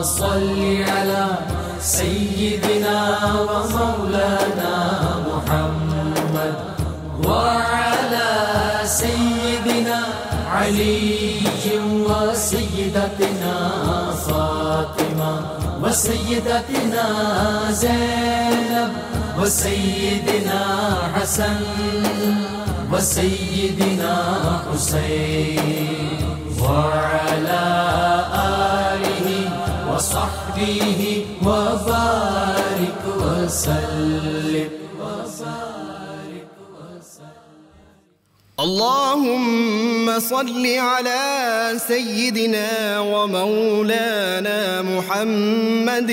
صل على سيدنا ومولانا محمد وعلى سيدنا علي وسيدتنا فاطمة وسيدتنا زينب وسيدنا حسن وسيدنا حسين وعلى آله وصحبه وبارك وسلم. اللهم صل على سيدنا ومولانا محمد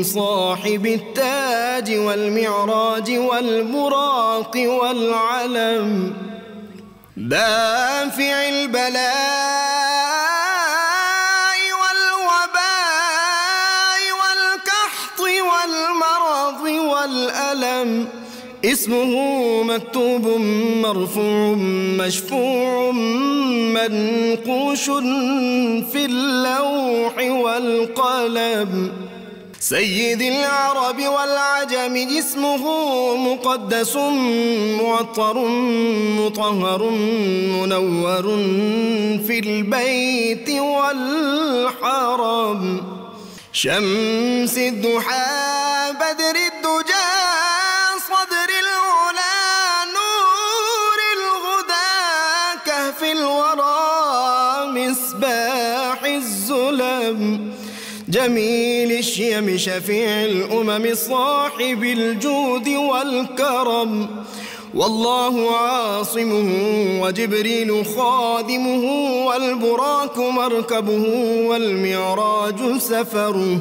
صاحب التاج والمعراج والبراق والعلم دافع البلاء والوباء والقحط والمرض والألم اسمه مكتوب مرفوع مشفوع منقوش في اللوح والقلم سيد العرب والعجم جسمه مقدس معطر مطهر منور في البيت والحرم شمس الضحى بدر الدجى صدر العلا نور الهدى كهف الورى مصباح الظلم جميل الشيم شفيع الأمم صاحب الجود والكرم والله عاصمه وجبريل خادمه والبراق مركبه والمعراج سفره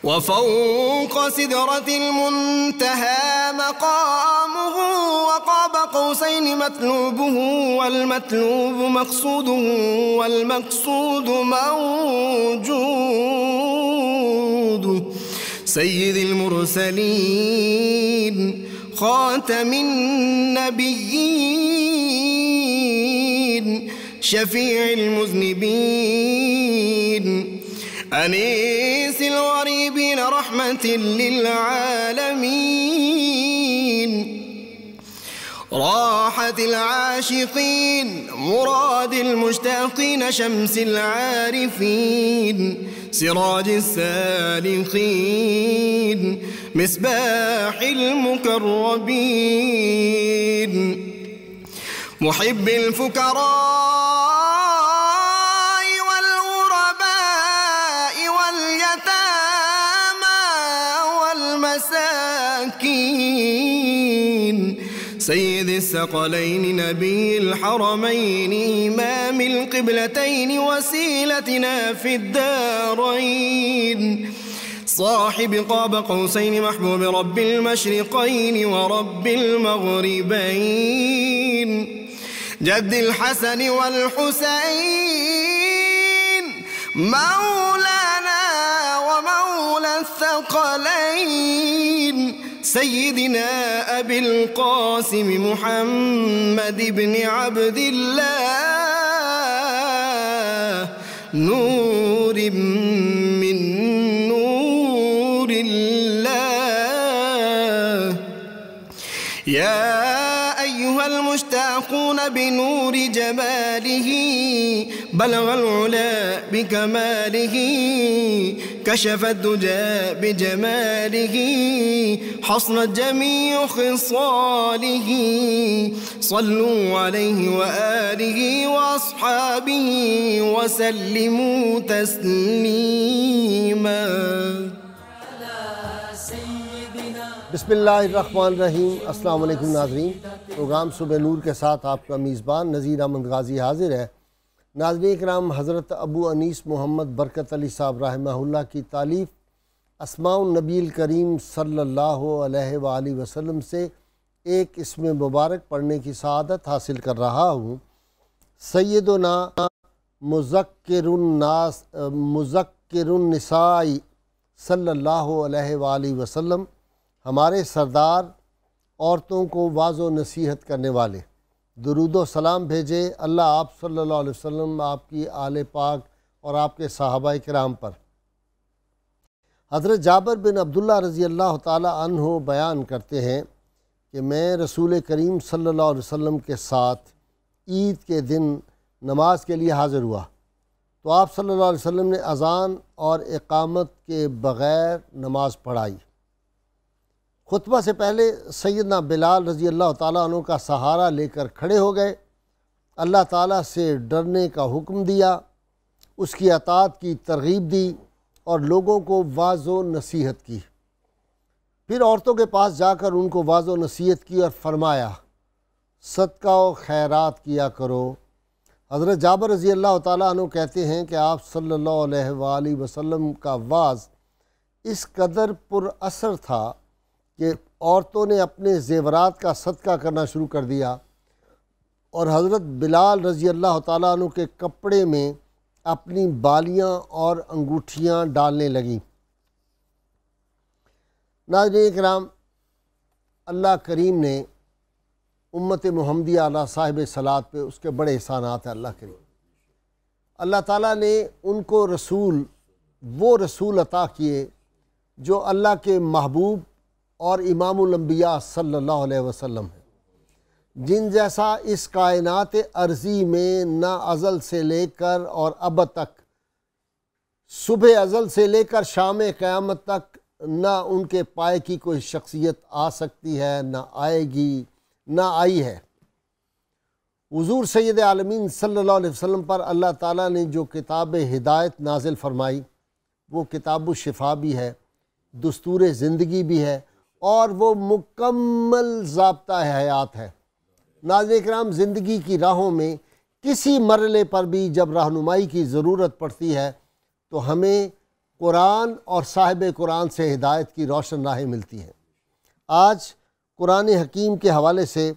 وفوق سدرة المنتهى مقامه وقاب قوسين مطلوبه والمطلوب مقصوده والمقصود موجود سيد المرسلين خاتم النبيين شفيع المذنبين أنيس الغريبين رحمة للعالمين راحة العاشقين مراد المشتاقين شمس العارفين سراج السالكين مصباح المقربين محب الفقراء سيد الثقلين نبي الحرمين إمام القبلتين وسيلتنا في الدارين صاحب قاب قوسين محبوب رب المشرقين ورب المغربين جد الحسن والحسين مولانا ومولى الثقلين سيدنا أبي القاسم محمد بن عبد الله نور من نور الله يا أيها المشتاقون بنور جماله بلغ العلا بكماله كشف الدجى بجماله حصلت جميع خصاله صلوا عليه وآله وأصحابه وسلموا تسليما. بسم اللہ الرحمن الرحیم. السلام علیکم ناظرین. پروگرام صبح نور کے ساتھ آپ کا میزبان نذیر احمد غازی حاضر ہے. ناظرین کرام، حضرت ابو انیس محمد برکت علی صاحب رحمہ اللہ کی تالیف اسماء النبی الکریم صلی اللہ علیہ وآلہ وسلم سے ایک اسم مبارک پڑھنے کی سعادت حاصل کر رہا ہوں. سیدنا مذکر النساء صلی اللہ علیہ وآلہ وسلم، ہمارے سردار، عورتوں کو واعظ و نصیحت کرنے والے. درود و سلام بھیجے اللہ آپ صلی اللہ علیہ وسلم، آپ کی آل پاک اور آپ کے صحابہ کرام پر۔ حضرت جابر بن عبداللہ رضی اللہ تعالی عنہ بیان کرتے ہیں کہ میں رسول کریم صلی اللہ علیہ وسلم کے ساتھ عید کے دن نماز کے لیے حاضر ہوا تو آپ صلی اللہ علیہ وسلم نے اذان اور اقامت کے بغیر نماز پڑھائی۔ خطبہ سے پہلے سیدنا بلال رضی اللہ تعالیٰ عنہ کا سہارا لے کر کھڑے ہو گئے، اللہ تعالیٰ سے ڈرنے کا حکم دیا، اس کی اطاعت کی ترغیب دی اور لوگوں کو واعظ و نصیحت کی۔ پھر عورتوں کے پاس جا کر ان کو واعظ و نصیحت کی اور فرمایا صدقہ و خیرات کیا کرو۔ حضرت جابر رضی اللہ تعالیٰ عنہ کہتے ہیں کہ آپ صلی اللہ علیہ وآلہ وسلم کا وعظ اس قدر پر اثر تھا کہ عورتوں نے اپنے زیورات کا صدقہ کرنا شروع کر دیا اور حضرت بلال رضی اللہ تعالیٰ عنہ کے کپڑے میں اپنی بالیاں اور انگوٹھیاں ڈالنے لگیں۔ ناظرین کرام، اللہ کریم نے امت محمدیہ علیہ صاحب صلات پہ اس کے بڑے احسانات ہیں۔ اللہ کریم اللہ تعالیٰ نے ان کو وہ رسول عطا کیے جو اللہ کے محبوب اور امام الانبیاء صلی اللہ علیہ وسلم ہیں، جن جیسا اس کائنات ارضی میں نہ ازل سے لے کر اور ابد تک، صبح ازل سے لے کر شام قیامت تک نہ ان کے پائے کی کوئی شخصیت آ سکتی ہے، نہ آئے گی، نہ آئی ہے۔ حضور سید عالمین صلی اللہ علیہ وسلم پر اللہ تعالیٰ نے جو کتاب ہدایت نازل فرمائی وہ کتاب الشفا بھی ہے، دستور زندگی بھی ہے اور وہ مکمل ضابطہ حیات ہے۔ ناظرین کرام، زندگی کی راہوں میں کسی مرحلے پر بھی جب رہنمائی کی ضرورت پڑتی ہے تو ہمیں قرآن اور صاحب قرآن سے ہدایت کی روشن راہیں ملتی ہیں۔ آج قرآن حکیم کے حوالے سے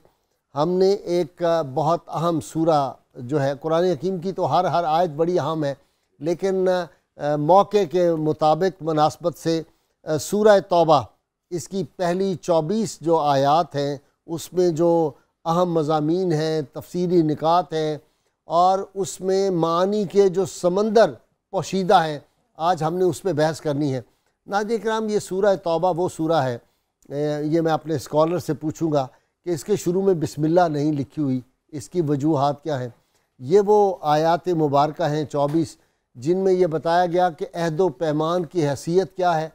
ہم نے ایک بہت اہم سورہ جو ہے، قرآن حکیم کی تو ہر آیت بڑی اہم ہے، لیکن موقع کے مطابق مناسبت سے سورہ توبہ اس کی پہلی 24 جو آیات ہیں اس میں جو اہم مضامین ہیں، تفسیری نکات ہیں اور اس میں معانی کے جو سمندر پوشیدہ ہیں، آج ہم نے اس پہ بحث کرنی ہے۔ ناظرین کرام، یہ سورہ توبہ وہ سورہ ہے، یہ میں اپنے اسکالر سے پوچھوں گا کہ اس کے شروع میں بسم اللہ نہیں لکھی ہوئی، اس کی وجوہات کیا ہیں؟ یہ وہ آیات مبارکہ ہیں 24 جن میں یہ بتایا گیا کہ عہد و پیمان کی حیثیت کیا ہے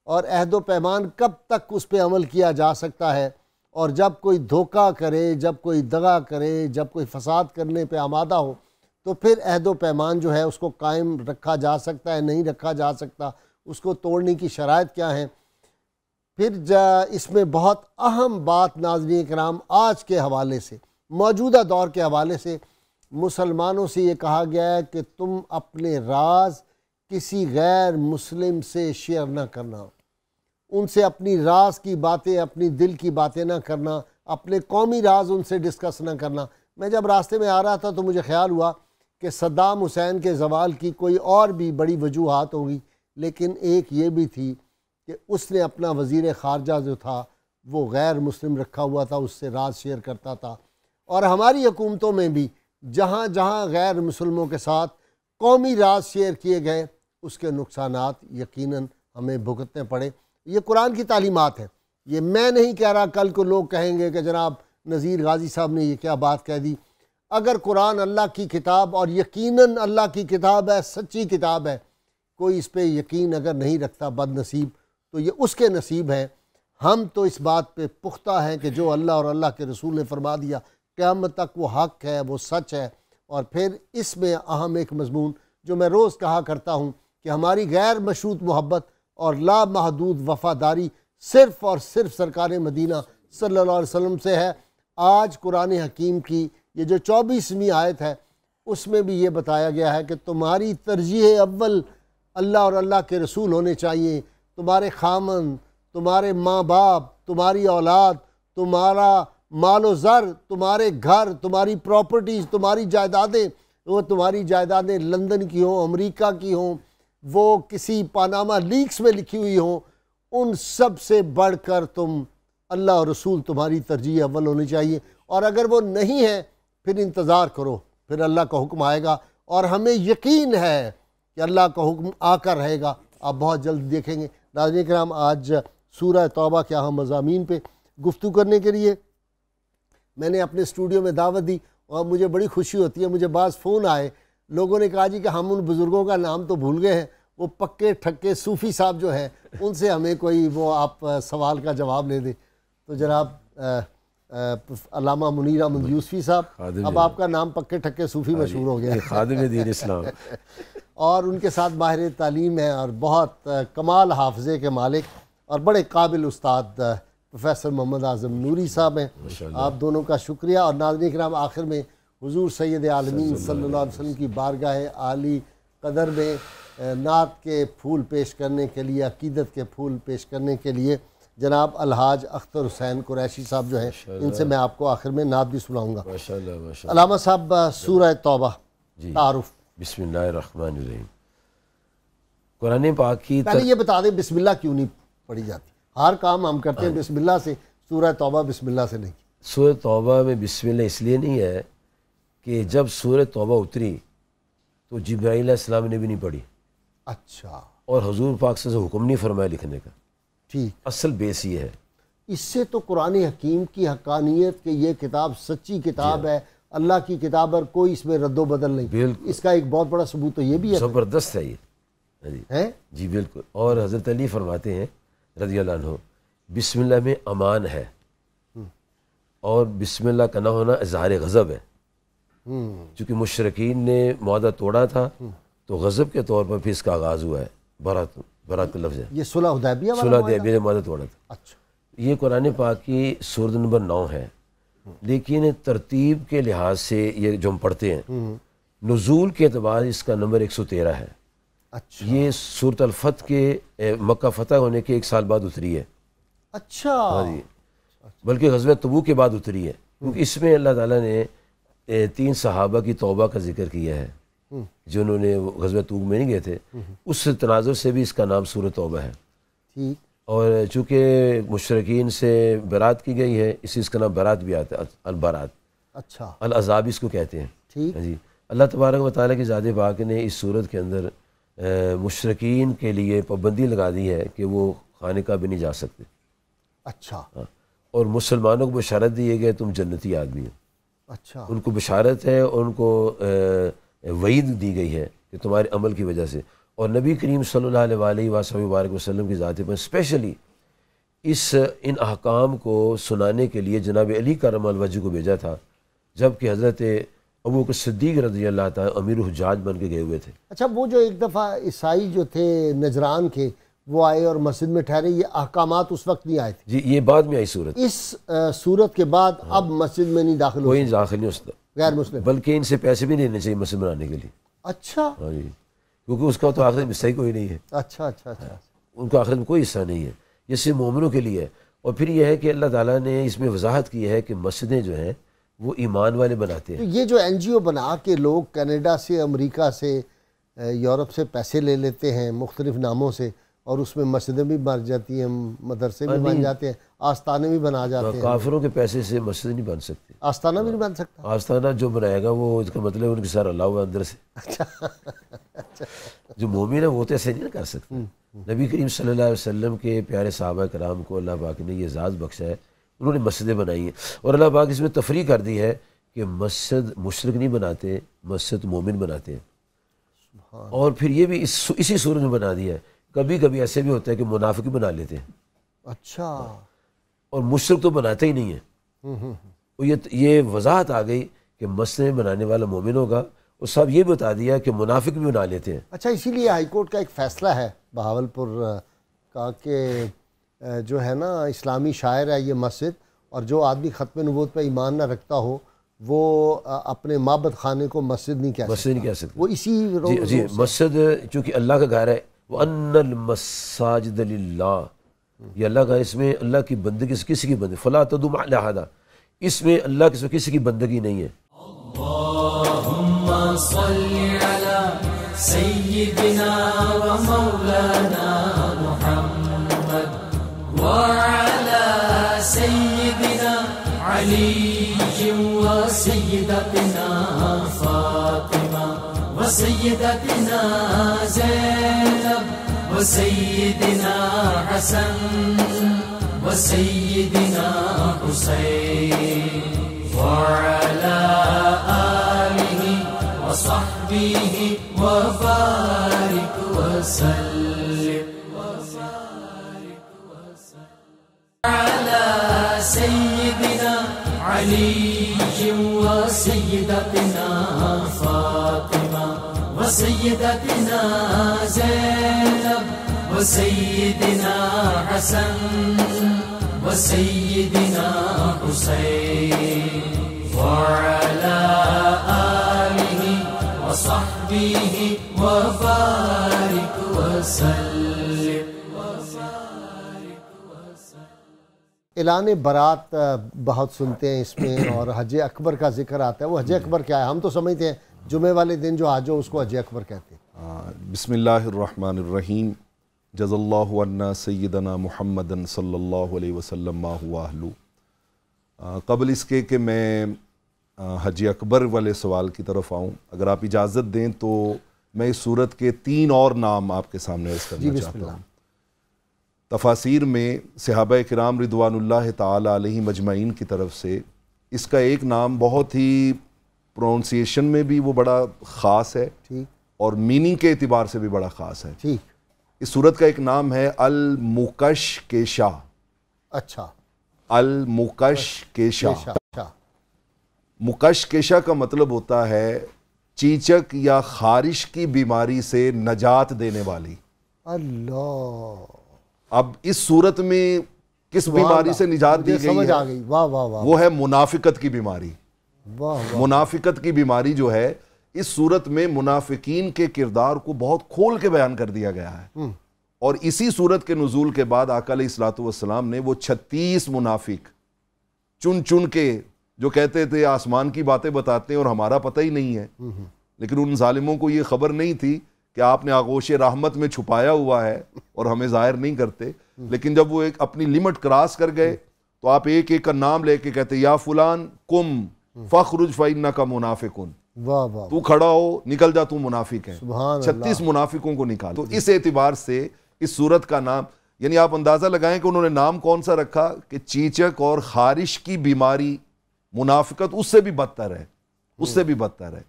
اور عہد و پیمان کب تک اس پہ عمل کیا جا سکتا ہے، اور جب کوئی دھوکہ کرے، جب کوئی دغا کرے، جب کوئی فساد کرنے پہ آمادہ ہو تو پھر عہد و پیمان جو ہے اس کو قائم رکھا جا سکتا ہے، نہیں رکھا جا سکتا، اس کو توڑنے کی شرائط کیا ہیں۔ پھر اس میں بہت اہم بات ناظرین کرام آج کے حوالے سے، موجودہ دور کے حوالے سے مسلمانوں سے یہ کہا گیا ہے کہ تم اپنے راز کسی غیر مسلم سے شیئر نہ کرنا، ان سے اپنی راز کی باتیں، اپنی دل کی باتیں نہ کرنا، اپنے قومی راز ان سے ڈسکس نہ کرنا۔ میں جب راستے میں آ رہا تھا تو مجھے خیال ہوا کہ صدام حسین کے زوال کی کوئی اور بھی بڑی وجوہات ہوگی، لیکن ایک یہ بھی تھی کہ اس نے اپنا وزیر خارجہ جو تھا وہ غیر مسلم رکھا ہوا تھا، اس سے راز شیئر کرتا تھا۔ اور ہماری حکومتوں میں بھی جہاں جہاں غیر مسلموں کے ساتھ قومی راز شیئر کیے گئے اس کے نقصانات یقیناً ہمیں بھگتنے پڑے۔ یہ قرآن کی تعلیمات ہیں، یہ میں نہیں کہہ رہا، کل کو لوگ کہیں گے کہ جناب نذیر غازی صاحب نے یہ کیا بات کہہ دی۔ اگر قرآن اللہ کی کتاب، اور یقیناً اللہ کی کتاب ہے، سچی کتاب ہے، کوئی اس پہ یقین اگر نہیں رکھتا بد نصیب تو یہ اس کے نصیب ہے۔ ہم تو اس بات پہ پختہ ہیں کہ جو اللہ اور اللہ کے رسول نے فرما دیا قیامت تک وہ حق ہے، وہ سچ ہے۔ اور پھر اس میں اہم ایک مضمون جو میں روز کہا کرتا ہوں کہ ہماری غیر مشروط محبت اور لامحدود وفاداری صرف اور صرف سرکار مدینہ صلی اللہ علیہ وسلم سے ہے۔ آج قرآن حکیم کی یہ جو 24ویں آیت ہے اس میں بھی یہ بتایا گیا ہے کہ تمہاری ترجیح اول اللہ اور اللہ کے رسول ہونے چاہیے۔ تمہارے خامن، تمہارے ماں باپ، تمہاری اولاد، تمہارا مال و زر، تمہارے گھر، تمہاری پراپرٹیز، تمہاری جائیدادیں، وہ تمہاری جائیدادیں لندن کی ہوں، امریکہ کی ہوں، وہ کسی پاناما لیکس میں لکھی ہوئی ہوں، ان سب سے بڑھ کر تم اللہ اور رسول تمہاری ترجیح اول ہونی چاہیے۔ اور اگر وہ نہیں ہے پھر انتظار کرو، پھر اللہ کا حکم آئے گا۔ اور ہمیں یقین ہے کہ اللہ کا حکم آ کر رہے گا، آپ بہت جلد دیکھیں گے۔ ناظرین کرام، آج سورہ توبہ کے اہم مضامین پہ گفتگو کرنے کے لیے میں نے اپنے اسٹوڈیو میں دعوت دی، اور مجھے بڑی خوشی ہوتی ہے، مجھے بعض فون آئے، لوگوں نے کہا جی کہ ہم ان بزرگوں کا نام تو بھول گئے ہیں، وہ پکے ٹھکے صوفی صاحب جو ہیں ان سے ہمیں کوئی وہ آپ سوال کا جواب لے دیں۔ تو جناب علامہ منیر احمد یوسفی صاحب، اب آپ کا نام پکے ٹھکے صوفی مشہور ہو گیا، خادم دین اسلام، اور ان کے ساتھ ماہر تعلیم ہیں اور بہت کمال حافظے کے مالک اور بڑے قابل استاد پروفیسر محمد اعظم نوری صاحب ہیں۔ آپ دونوں کا شکریہ۔ اور ناظرین کرام، آخر میں حضور سید عالمین صلی اللہ علیہ وسلم کی بارگاہ عالی قدر میں نعت کے پھول پیش کرنے کے لیے، عقیدت کے پھول پیش کرنے کے لیے جناب الحاج اختر حسین قریشی صاحب جو ہیں، ان سے میں آپ کو آخر میں نعت بھی سناؤں گا۔ علامہ صاحب، سورہ توبہ تعارف۔ بسم اللہ الرحمن الرحیم۔ قرآن پاک کی پہلے یہ بتا دیں بسم اللہ کیوں نہیں پڑھی جاتی؟ ہر کام ہم کرتے ہیں بسم اللہ سے، سورہ توبہ بسم اللہ سے نہیں۔ سورہ توبہ میں بسم اللہ اس لیے نہیں ہے کہ جب سورہ توبہ اتری تو جبرائیل علیہ السلام نے بھی نہیں پڑھی، اچھا، اور حضور پاک سے حکم نہیں فرمایا لکھنے کا۔ ٹھیک، اصل بیس یہ ہے۔ اس سے تو قرآن حکیم کی حقانیت کہ یہ کتاب سچی کتاب ہے، اللہ کی کتاب، اور کوئی اس میں رد و بدل نہیں، بالکل، اس کا ایک بہت بڑا ثبوت تو یہ بھی ہے زبردست ہے یہ جی بالکل۔ اور حضرت علی فرماتے ہیں رضی اللہ عنہ، بسم اللہ میں امان ہے، اور بسم اللہ کا نہ ہونا اظہار غضب ہے، چونکہ مشرکین نے معاہدہ توڑا تھا تو غضب کے طور پر پھر اس کا آغاز ہوا ہے۔ برات کا لفظ ہے، یہ صلح حدیبیہ والا صلح حدیبیہ نے معاہدہ توڑا تھا۔ اچھا، یہ قرآن پاک کی سورت نمبر 9 ہے، لیکن ترتیب کے لحاظ سے یہ جو ہم پڑھتے ہیں، نزول کے اعتبار اس کا نمبر 113 ہے۔ اچھا، یہ سورۃ الفتح کے مکہ فتح ہونے کے 1 سال بعد اتری ہے، اچھا، بلکہ غزوہ تبوک کے بعد اتری ہے، کیونکہ اس میں اللہ تعالیٰ نے 3 صحابہ کی توبہ کا ذکر کیا ہے جنہوں نے غزوہ تبوک میں نہیں گئے تھے، اس تناظر سے بھی اس کا نام سورۃ توبہ ہے۔ ٹھیک، اور چونکہ مشرکین سے برات کی گئی ہے، اسی اس کا نام برات بھی آتا ہے، البرات، اچھا، العذاب اس کو کہتے ہیں۔ ٹھیک، جی، اللہ تبارک و تعالیٰ کی ذات پاک نے اس صورت کے اندر مشرکین کے لیے پابندی لگا دی ہے کہ وہ خانہ کعبہ بھی نہیں جا سکتے، اچھا، اور مسلمانوں کو بشارت دی ہے کہ تم جنتی آدمی ہو، اچھا، ان کو بشارت ہے اور ان کو وعید دی گئی ہے کہ تمہارے عمل کی وجہ سے۔ اور نبی کریم صلی اللہ علیہ وآلہ وسلم کی ذات پر اسپیشلی ان احکام کو سنانے کے لیے جناب علی کرم الوجہ کو بھیجا تھا، جبکہ حضرت ابوبکر صدیق رضی اللہ تعالیٰ امیر حجاج بن کے گئے ہوئے تھے۔ اچھا، وہ جو ایک دفعہ عیسائی جو تھے نجران کے، وہ آئے اور مسجد میں ٹھہرے، یہ احکامات اس وقت نہیں آئے تھے؟ جی، یہ بعد میں آئی صورت، اس صورت کے بعد اب مسجد میں نہیں داخل کوئی داخل نہیں ہوتا، غیر مسلم، بلکہ ان سے پیسے بھی نہیں لینے چاہیے مسجد بنانے کے لیے۔ اچھا، ہاں جی، کیونکہ اس کا تو آخرت میں حصہ ہی کوئی نہیں ہے، اچھا، اچھا، اچھا، ان کا آخرت میں کوئی حصہ نہیں ہے، یہ صرف مومنوں کے لیے ہے۔ اور پھر یہ ہے کہ اللہ تعالیٰ نے اس میں وضاحت کی ہے کہ مسجدیں جو ہیں وہ ایمان والے بناتے تو ہیں۔ یہ جو این جی او بنا کے لوگ کینیڈا سے، امریکہ سے، یورپ سے پیسے لے لیتے ہیں مختلف ناموں سے، اور اس میں مسجدیں بھی بن جاتی ہیں، مدرسے بھی بن جاتے ہیں، آستانے بھی بنا جاتے ہیں۔ کافروں کے پیسے سے مسجد نہیں بن سکتے، آستانہ بھی نہیں بن سکتا؟ آستانہ جو بنائے گا وہ اس کا مطلب ان کے ساتھ اللہ ہوا اندر سے، جو مومن ہے وہ تو ایسے نہیں کر سکتے۔ نبی کریم صلی اللہ علیہ وسلم کے پیارے صحابہ کرام کو اللہ پاک نے یہ اعزاز بخشا ہے، انہوں نے مسجدیں بنائی ہیں، اور اللہ پاک اس میں تفریح کر دی ہے کہ مسجد مشرک نہیں بناتے، مسجد مومن بناتے ہیں۔ اور پھر یہ بھی اسی صورت میں بنا دیا ہے۔ کبھی کبھی ایسے بھی ہوتا ہے کہ منافق بنا لیتے ہیں، اچھا، اور مشرک تو بناتے ہی نہیں ہیں۔ یہ وضاحت آ گئی کہ مسجد بنانے والا مومن ہوگا، اور صاحب یہ بتا دیا کہ منافق بھی بنا لیتے ہیں۔ اچھا، اسی لیے ہائی کورٹ کا ایک فیصلہ ہے بہاولپور کا کہ جو ہے نا اسلامی شاعر ہے یہ مسجد، اور جو آدمی ختم نبوت پہ ایمان نہ رکھتا ہو وہ اپنے معبد خانے کو مسجد نہیں کہہ سکتا، مسجد نہیں کہہ سکتے، وہ اسی جی مسجد چونکہ اللہ کا گھر ہے، وَأَنَّ الْمَسَاجِدَ لِلَّهِ، یہ اللہ کا، اس میں اللہ کی بندگی کسی کی بندگی، فَلَا تَدُعُوا مَعَ اللَّهِ أَحَدًا، اس میں اللہ کے کسی کی بندگی نہیں ہے۔ اللهم صل على سيدنا ومولانا محمد وعلى سيدنا علي وسيدتنا فاطمة وسيدتنا زينب وسيدنا حسن وسيدنا حسين وعلى آله وصحبه وبارك وسلم على سيدنا علي وسيدتنا فاطمة وسيدتنا زينب وسيدنا حسن وسيدنا حسين وعلى آله وصحبه وبارك وسلم. اعلان برات بہت سنتے ہیں اس میں، اور حج اکبر کا ذکر آتا ہے. وہ حج اکبر کیا ہے؟ ہم تو سمجھتے ہیں جمعے والے دن جو حج ہو اس کو حج اکبر کہتے ہیں. بسم اللہ الرحمن الرحیم. جز اللہ عنا سیدنا محمد صلی اللہ علیہ وسلم ما ہوا اہلو. قبل اس کے کہ میں حج اکبر والے سوال کی طرف آؤں، اگر آپ اجازت دیں تو میں اس صورت کے 3 اور نام آپ کے سامنے عرض کرنا چاہتا ہوں. تفاسیر میں صحابہ کرام رضوان اللہ تعالی علیہ مجمعین کی طرف سے اس کا ایک نام بہت ہی پروننسیشن میں بھی وہ بڑا خاص ہے اور میننگ کے اعتبار سے بھی بڑا خاص ہے. اس صورت کا ایک نام ہے المکشکشہ. اچھا، المکشکشہ. مکشکشہ کا مطلب ہوتا ہے چیچک یا خارش کی بیماری سے نجات دینے والی. اللہ، اب اس صورت میں کس بیماری سے نجات دی گئی سمجھ ہے؟ آ گئی. واہ واہ واہ، وہ ہے منافقت کی بیماری. واہ واہ. منافقت کی بیماری جو ہے اس صورت میں منافقین کے کردار کو بہت کھول کے بیان کر دیا گیا ہے. اور اسی صورت کے نزول کے بعد آقا علیہ الصلوۃ والسلام نے وہ 36 منافق چن چن کے جو کہتے تھے آسمان کی باتیں بتاتے ہیں اور ہمارا پتہ ہی نہیں ہے، لیکن ان ظالموں کو یہ خبر نہیں تھی کہ آپ نے آغوش رحمت میں چھپایا ہوا ہے اور ہمیں ظاہر نہیں کرتے. لیکن جب وہ ایک اپنی لمٹ کراس کر گئے تو آپ ایک ایک کا نام لے کے کہتے یا فلان کم فخرج فإنک منافق. واہ واہ، تو کھڑا ہو، نکل جا، تو منافق ہے. سبحان 36 منافقوں کو نکال. تو اس اعتبار سے اس صورت کا نام، یعنی آپ اندازہ لگائیں کہ انہوں نے نام کون سا رکھا کہ چیچک اور خارش کی بیماری، منافقت اس سے بھی بدتر ہے، اس سے بھی بدتر ہے.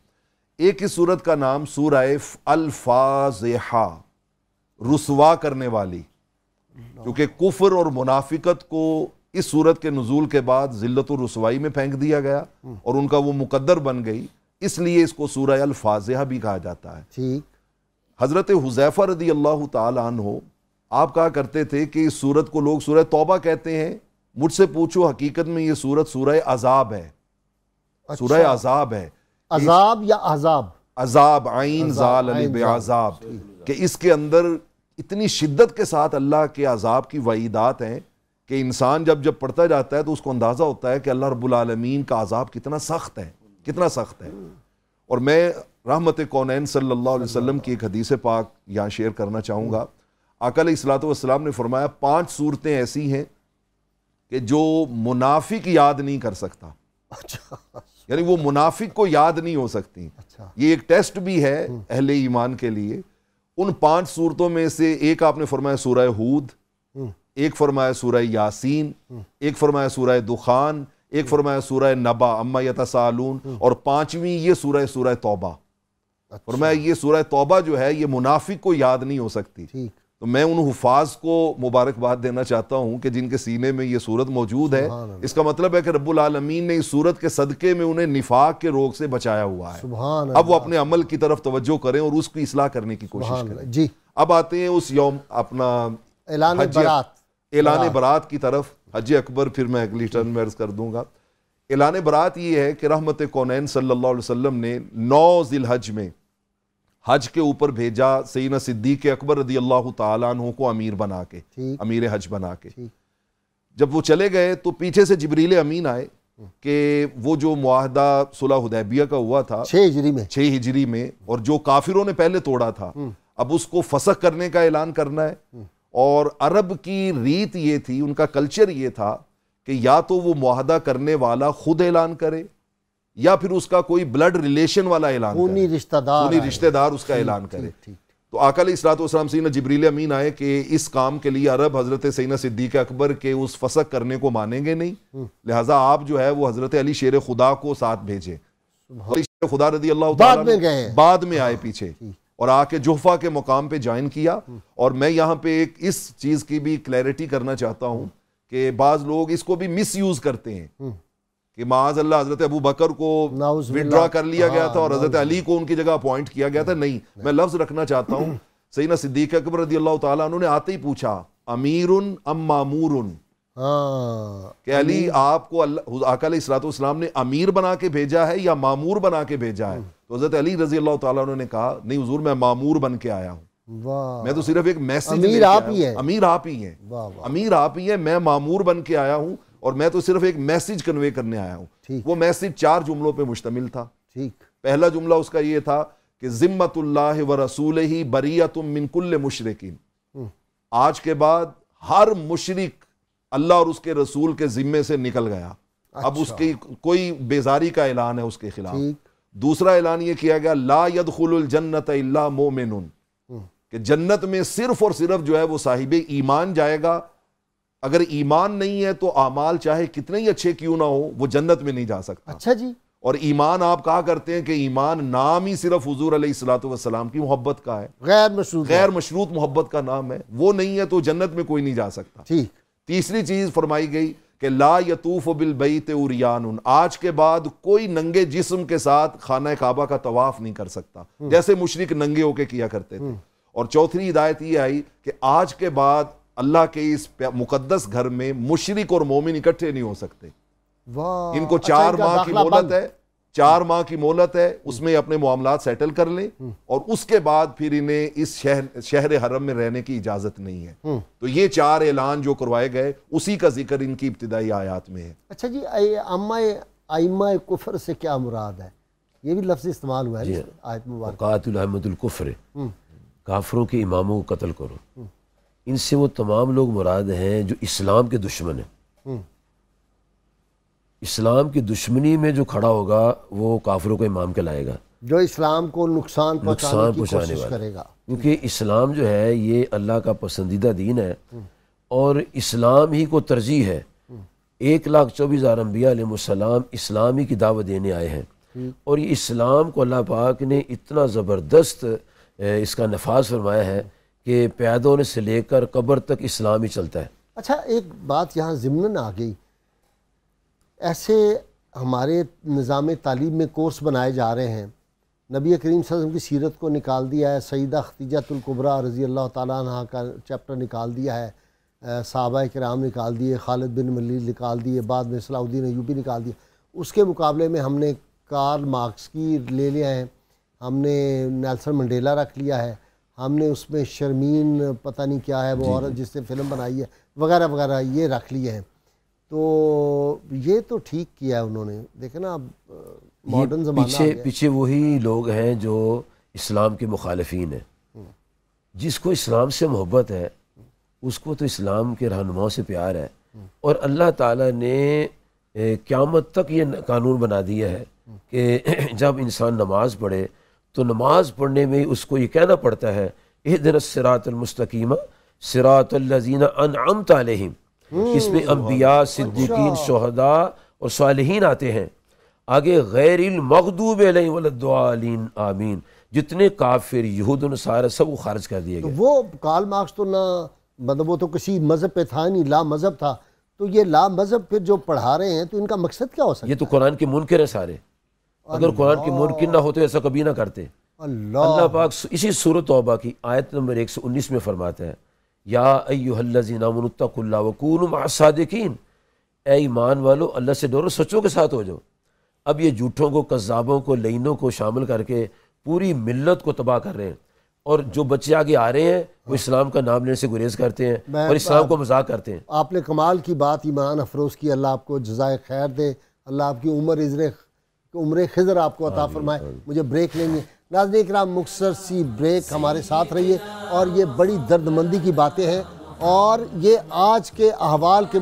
ایک اس صورت کا نام سورہ الفاضحہ، رسوا کرنے والی، کیونکہ کفر اور منافقت کو اس صورت کے نزول کے بعد ذلت و رسوائی میں پھینک دیا گیا اور ان کا وہ مقدر بن گئی، اس لیے اس کو سورہ الفاضحہ بھی کہا جاتا ہے. حضرت حذیفہ رضی اللہ تعالی عنہ آپ کہا کرتے تھے کہ اس سورت کو لوگ سورہ توبہ کہتے ہیں. مجھ سے پوچھو، حقیقت میں یہ سورت سورہ عذاب ہے. سورہ عذاب ہے. عذاب یا عذاب؟ عذاب، عین زال الف عذاب، کہ اس کے اندر اتنی شدت کے ساتھ اللہ کے عذاب کی وعیدات ہیں کہ انسان جب پڑھتا جاتا ہے تو اس کو اندازہ ہوتا ہے کہ اللہ رب العالمین کا عذاب کتنا سخت ہے، کتنا سخت ہے. اور میں رحمت کونین صلی اللہ علیہ وسلم کی ایک حدیث پاک یہاں شیئر کرنا چاہوں گا. آقا علیہ الصلوۃ والسلام نے فرمایا 5 صورتیں ایسی ہیں کہ جو منافق یاد نہیں کر سکتا. یعنی وہ منافق کو یاد نہیں ہو سکتی. یہ ایک ٹیسٹ بھی ہے اہل ایمان کے لیے. ان 5 صورتوں میں سے ایک آپ نے فرمایا سورہ ہود، ایک فرمایا سورہ یاسین، ایک فرمایا سورہ دخان، ایک فرمایا سورہ نبا اما یتساءلون، اور 5ویں یہ سورہ توبہ. فرمایا یہ سورہ توبہ جو ہے یہ منافق کو یاد نہیں ہو سکتی. تو میں ان حفاظ کو مبارکباد دینا چاہتا ہوں کہ جن کے سینے میں یہ صورت موجود ہے. اس کا مطلب ہے کہ رب العالمین نے اس صورت کے صدقے میں انہیں نفاق کے روگ سے بچایا ہوا ہے. اب وہ اپنے عمل کی طرف توجہ کریں اور اس کی اصلاح کرنے کی کوشش کریں. جی، اب آتے ہیں اس یوم اپنا اعلان برات کی طرف. حج اکبر پھر میں اگلی ٹرن میں عرض کر دوں گا. اعلان برات یہ ہے کہ رحمت کونین صلی اللہ علیہ وسلم نے 9 ذی الحج میں حج کے اوپر بھیجا سیدنا صدیق اکبر رضی اللہ تعالیٰ عنہ کو امیر بنا کے، امیر حج بنا کے. جب وہ چلے گئے تو پیچھے سے جبریل امین آئے کہ وہ جو معاہدہ صلح حدیبیہ کا ہوا تھا 6 ہجری میں اور جو کافروں نے پہلے توڑا تھا، اب اس کو فسخ کرنے کا اعلان کرنا ہے. اور عرب کی ریت یہ تھی، ان کا کلچر یہ تھا کہ یا تو وہ معاہدہ کرنے والا خود اعلان کرے یا پھر اس کا کوئی بلڈ ریلیشن والا اعلان کرے, خونی رشتہ دار اس کا اعلان کرے. تو آقا علیہ الصلوۃ والسلام سیدنا جبریل امین آئے کہ اس کام کے لیے عرب حضرت سیدنا صدیق اکبر کے اس فسق کرنے کو مانیں گے نہیں, لہٰذا آپ جو ہے وہ حضرت علی شیر خدا کو ساتھ بھیجے. علی شیر خدا رضی اللہ تعالیٰ بعد میں آئے پیچھے اور آ کے جحفہ کے مقام پہ جوائن کیا. اور میں یہاں پہ ایک اس چیز کی بھی کلیئرٹی کرنا چاہتا ہوں کہ بعض لوگ اس کو بھی مس یوز کرتے ہیں کہ معاذ اللہ حضرت ابو بکر کو وڈرا کر لیا گیا تھا اور حضرت علی کو ان کی جگہ اپوائنٹ کیا گیا تھا. نہیں, میں لفظ رکھنا چاہتا ہوں. سیدنا صدیق اکبر رضی اللہ تعالیٰ عنہ نے آتے ہی پوچھا امیر ام مامور, کہ علی آپ کو آقا علیہ الصلوۃ والسلام نے امیر بنا کے بھیجا ہے یا مامور بنا کے بھیجا ہے؟ تو حضرت علی رضی اللہ تعالیٰ عنہ نے کہا نہیں حضور, میں مامور بن کے آیا ہوں, میں تو صرف ایک میسج, امیر آپ ہی ہیں, میں مامور بن کے آیا ہوں اور میں تو صرف ایک میسج کنوے کرنے آیا ہوں. وہ میسج 4 جملوں پہ مشتمل تھا. پہلا جملہ اس کا یہ تھا کہ ذمۃ اللہ و رسولہ بریۃ من کل مشرکین, آج کے بعد ہر مشرک اللہ اور اس کے رسول کے ذمے سے نکل گیا. اب اس کی کوئی بیزاری کا اعلان ہے اس کے خلاف. دوسرا اعلان یہ کیا گیا لا يدخل الجنت الا مؤمن, کہ جنت میں صرف اور صرف جو ہے وہ صاحب ایمان جائے گا. اگر ایمان نہیں ہے تو اعمال چاہے کتنے ہی اچھے کیوں نہ ہو وہ جنت میں نہیں جا سکتا. اچھا جی. اور ایمان آپ کہا کرتے ہیں کہ ایمان نام ہی صرف حضور علیہ الصلوۃ والسلام کی محبت کا ہے, غیر مشروط محبت کا نام ہے, وہ نہیں ہے تو جنت میں کوئی نہیں جا سکتا. تیسری چیز فرمائی گئی کہ لا یطوف بالبیت عریان, آج کے بعد کوئی ننگے جسم کے ساتھ خانہ کعبہ کا طواف نہیں کر سکتا جیسے مشرک ننگے ہو کے کیا کرتے تھے. اور چوتھی ہدایت یہ آئی کہ آج کے بعد اللہ کے اس مقدس گھر میں مشرک اور مومن اکٹھے نہیں ہو سکتے. ان کو 4 ماہ کی مہلت ہے, 4 ماہ کی مہلت ہے, اس میں اپنے معاملات سیٹل کر لیں اور اس کے بعد پھر انہیں اس شہر حرم میں رہنے کی اجازت نہیں ہے. تو یہ 4 اعلان جو کروائے گئے اسی کا ذکر ان کی ابتدائی آیات میں ہے. اچھا جی, ائمہ کفر سے کیا مراد ہے؟ یہ بھی لفظ استعمال ہوا ہے آیت مبارکہ. قاتل ائمۃ الکفر, کافروں کے اماموں کو قتل کرو. ان سے وہ تمام لوگ مراد ہیں جو اسلام کے دشمن ہیں. اسلام کی دشمنی میں جو کھڑا ہوگا وہ کافروں کو امام کہلائے گا, جو اسلام کو نقصان پہنچانے کی کوشش کرے گا. کیونکہ اسلام جو ہے یہ اللہ کا پسندیدہ دین ہے اور اسلام ہی کو ترجیح ہے. 1,24,000 انبیاء علیہ السلام اسلامی کی دعوت دینے آئے ہیں اور یہ اسلام کو اللہ پاک نے اتنا زبردست اس کا نفاذ فرمایا ہے کہ پیدا ہونے سے لے کر قبر تک اسلام ہی چلتا ہے. اچھا, ایک بات یہاں ضمناً آ گئی, ایسے ہمارے نظام تعلیم میں کورس بنائے جا رہے ہیں, نبی کریم صلی اللہ علیہ وسلم کی سیرت کو نکال دیا ہے, سیدہ خدیجہ الکبریٰ رضی اللہ تعالیٰ عنہ کا چیپٹر نکال دیا ہے, صحابہ کرام نکال دیے, خالد بن ولید نکال دیے, بعد میں صلاح الدین ایوبی نکال دیا. اس کے مقابلے میں ہم نے کارل مارکس کی لے لیا ہے, ہم نے نیلسن منڈیلا رکھ لیا ہے, ہم نے اس میں شرمین پتہ نہیں کیا ہے وہ عورت جس نے فلم بنائی ہے وغیرہ وغیرہ یہ رکھ لیے ہیں. تو یہ تو ٹھیک کیا ہے انہوں نے. دیکھیں نا اب ماڈرن زمانہ پیچھے وہی لوگ ہیں جو اسلام کے مخالفین ہیں. جس کو اسلام سے محبت ہے اس کو تو اسلام کے رہنماؤں سے پیار ہے, اور اللہ تعالیٰ نے قیامت تک یہ قانون بنا دیا ہے کہ جب انسان نماز پڑھے تو نماز پڑھنے میں اس کو یہ کہنا پڑتا ہے اہدنا الصراط المستقیم صراط الذین انعمت علیہم. اس میں انبیاء, صدیقین, شہداء اور صالحین آتے ہیں. آگے غیر المغضوب علیہم ولا الضالین آمین. جتنے کافر یہود و نصارہ سب کو خارج کر دیے گئے. وہ کارل مارکس تو نہ مطلب وہ تو کسی مذہب پہ تھا نہیں, لا مذہب تھا. تو یہ لا مذہب پھر جو پڑھا رہے ہیں تو ان کا مقصد کیا ہو سکتا ہے؟ یہ تو قرآن کے منکر ہیں سارے. اگر قرآن کے منکر نہ ہوتے ایسا کبھی نہ کرتے. اللہ پاک اسی سورۃ توبہ کی آیت نمبر 119 میں فرماتا ہے یا ایھا الذین آمنوا اتقوا اللہ وکونوا مع الصادقین. اے ایمان والو اللہ سے ڈرو, سچوں کے ساتھ ہو جاؤ. اب یہ جھوٹوں کو, کذابوں کو, لعینوں کو شامل کر کے پوری ملت کو تباہ کر رہے ہیں, اور جو بچے آگے آ رہے ہیں وہ اسلام کا نام لینے سے گریز کرتے ہیں اور اسلام کو مذاق کرتے ہیں. آپ نے کمال کی بات ایمان افروز کی, اللہ آپ کو جزائے خیر دے, اللہ آپ کی عمر خضر آپ کو عطا فرمائے. مجھے بریک لینی ہے. ناظرین کرام, مختصر سی بریک, ہمارے ساتھ رہیے. اور یہ بڑی درد مندی کی باتیں ہیں, اور یہ آج کے احوال کے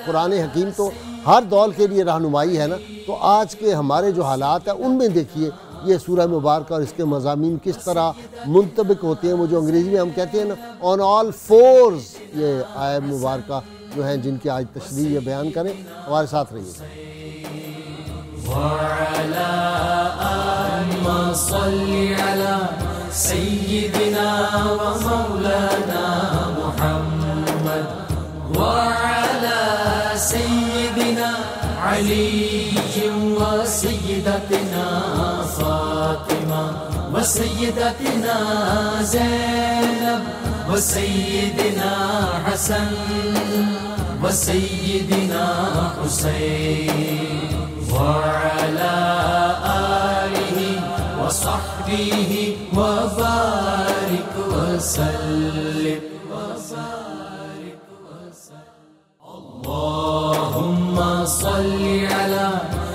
قرآن حکیم تو ہر دور کے لیے رہنمائی ہے نا, تو تو آج کے ہمارے جو حالات ہیں ان میں دیکھیے یہ سورہ مبارکہ اور اس کے مضامین کس طرح منطبق ہوتے ہیں. وہ جو انگریزی میں ہم کہتے ہیں نا آن آل فورز، یہ آیت مبارکہ جو ہیں جن کی آج تشریح بیان کریں. ہمارے ساتھ رہیے. وعلى آل صل على سيدنا ومولانا محمد وعلى سيدنا علي وسيدتنا فاطمة وسيدتنا زينب وسيدنا حسن وسيدنا حسين وعلى آله وصحبه وبارك وسلم اللهم صل على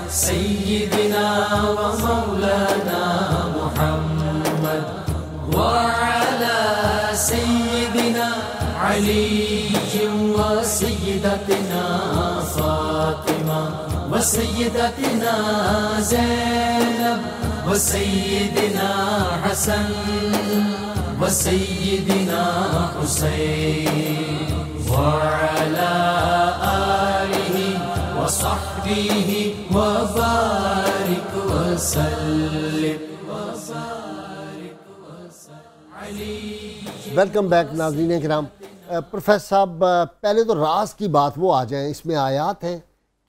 سيدنا ومولانا محمد وعلى سيدنا علي وسيدتنا فاطمة وسيدتنا زينب وسيدنا حسن وسيدنا حسين وعلى آله وصحبه وبارك وسلم ویلکم بیک ناظرین کرام. پروفیسر صاحب پہلے تو راز کی بات وہ آ جائیں، اس میں آیات ہیں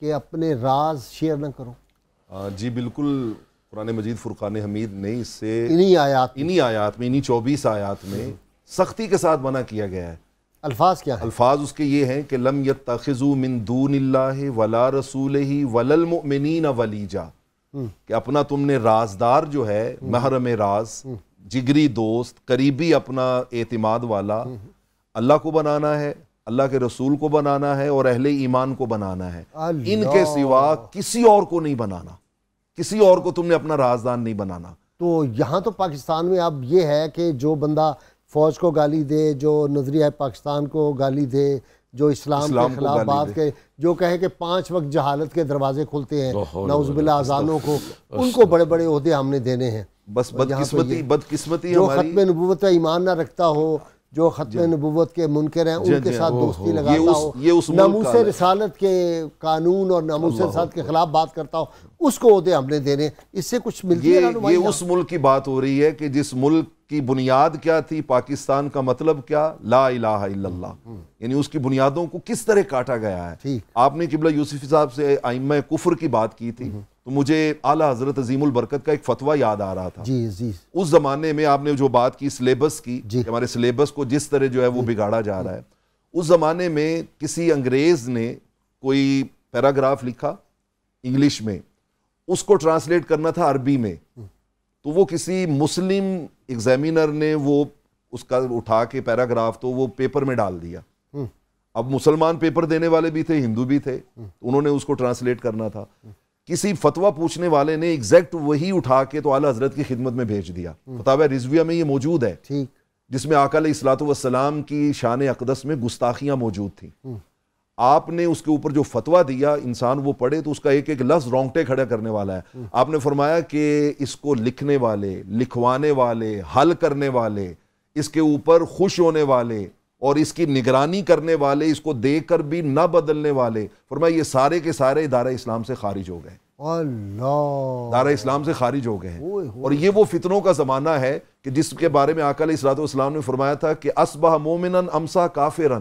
کہ اپنے راز شیئر نہ کرو. جی بالکل، قرآن مجید فرقان حمید نے اس سے انہی آیات میں انہی 24 آیات میں سختی کے ساتھ منع کیا گیا ہے. الفاظ کیا ہیں؟ الفاظ اس کے یہ ہیں کہ لم یتخذوا من دون اللہ ولا رسولہ ولا المؤمنین ولیجا، کہ اپنا تم نے رازدار جو ہے، محرم راز، جگری دوست، قریبی اپنا اعتماد والا اللہ کو بنانا ہے، اللہ کے رسول کو بنانا ہے اور اہل ایمان کو بنانا ہے. ان کے سوا کسی اور کو نہیں بنانا، کسی اور کو تم نے اپنا رازدار نہیں بنانا. تو یہاں تو پاکستان میں اب یہ ہے کہ جو بندہ فوج کو گالی دے، جو نظریہ پاکستان کو گالی دے، جو اسلام کے خلاف بات کرے، جو کہے کہ 5 وقت جہالت کے دروازے کھلتے ہیں، نعوذ باللہ اذانوں کو، ان کو بڑے بڑے عہدے ہم نے دینے ہیں. بس بدقسمتی جو ختم نبوت ایمان نہ رکھتا ہو، جو ختم نبوت کے منکر ہیں، ان کے ساتھ دوستی لگاتا ہو، ناموس رسالت کے قانون اور ناموس رسالت کے خلاف بات کرتا ہو، اس کو عہدے ہم نے دینے. اس سے کچھ ملتی ہے؟ یہ اس ملک کی بات ہو رہی ہے کہ جس ملک کی بنیاد کیا تھی، پاکستان کا مطلب کیا، لا الہ الا اللہ، یعنی اس کی بنیادوں کو کس طرح کاٹا گیا ہے. آپ نے قبلہ یوسفی صاحب سے ائمہ کفر کی بات کی تھی، تو مجھے اعلیٰ حضرت عظیم البرکت کا ایک فتویٰ یاد آ رہا تھا. اس زمانے میں آپ نے جو بات کی سلیبس کی، ہمارے سلیبس کو جس طرح جو ہے وہ بگاڑا جا رہا ہے، اس زمانے میں کسی انگریز نے کوئی پیراگراف لکھا انگلش میں، اس کو ٹرانسلیٹ کرنا تھا عربی میں، تو وہ کسی مسلم ایگزامینر نے وہ اس کا اٹھا کے پیراگراف تو وہ پیپر میں ڈال دیا. اب مسلمان پیپر دینے والے بھی تھے، ہندو بھی تھے، انہوں نے اس کو ٹرانسلیٹ کرنا تھا. کسی فتویٰ پوچھنے والے نے ایگزیکٹ وہی اٹھا کے تو اعلیٰ حضرت کی خدمت میں بھیج دیا. فتاوی رضویہ میں یہ موجود ہے، جس میں آقا علیہ الصلوۃ والسلام کی شان اقدس میں گستاخیاں موجود تھیں. آپ نے اس کے اوپر جو فتویٰ دیا، انسان وہ پڑھے تو اس کا ایک ایک لفظ رونگٹے کھڑا کرنے والا ہے. آپ نے فرمایا کہ اس کو لکھنے والے، لکھوانے والے، حل کرنے والے، اس کے اوپر خوش ہونے والے اور اس کی نگرانی کرنے والے، اس کو دیکھ کر بھی نہ بدلنے والے، فرمایا یہ سارے کے سارے دارہ اسلام سے خارج ہو گئے. اللہ، دارہ اسلام سے خارج ہو گئے ہیں. اور یہ وہ فتنوں کا زمانہ ہے کہ جس کے بارے میں آقا علیہ الصلوۃ والسلام نے فرمایا تھا کہ اصبح مومنا امسا کافرا،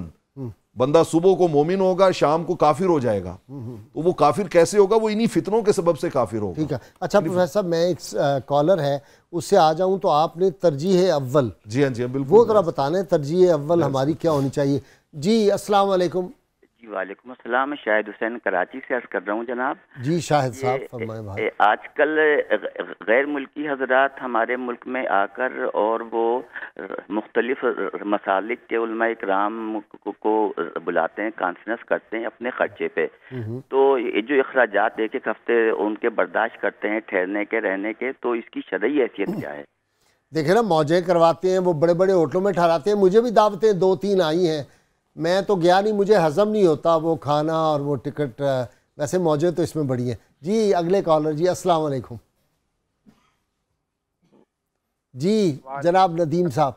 بندہ صبح کو مومن ہوگا، شام کو کافر ہو جائے گا. تو وہ کافر کیسے ہوگا؟ وہ انہی فتنوں کے سبب سے کافر ہوگا. ٹھیک ہے. اچھا پروفیسر صاحب، میں ایک کالر ہے اس سے آ جاؤں تو آپ نے ترجیح اول، جی ہاں جی بالکل، وہ ذرا بتانے ترجیح اول ہماری کیا ہونی چاہیے. جی السلام علیکم. جی وعلیکم السلام، میں شاہد حسین کراچی سے عرض کر رہا ہوں جناب. جی شاہد صاحب فرمائیں. بھائی آج کل غیر ملکی حضرات ہمارے ملک میں آ کر اور وہ مختلف مسالک کے علماء اکرام کو بلاتے ہیں، کانفرنس کرتے ہیں اپنے خرچے پہ. تو یہ جو اخراجات ایک ایک ہفتے ان کے برداشت کرتے ہیں ٹھہرنے کے، رہنے کے، تو اس کی شرعی حیثیت کیا ہے؟ دیکھیں نا، موجیں کرواتے ہیں، وہ بڑے بڑے ہوٹلوں میں ٹھہراتے ہیں. مجھے بھی دعوتیں 2-3 آئی ہیں، میں تو گیا نہیں، مجھے ہضم نہیں ہوتا وہ کھانا اور وہ ٹکٹ. ویسے موجیں تو اس میں بڑی ہیں. جی اگلے کالر جی السلام علیکم. جی جناب ندیم صاحب.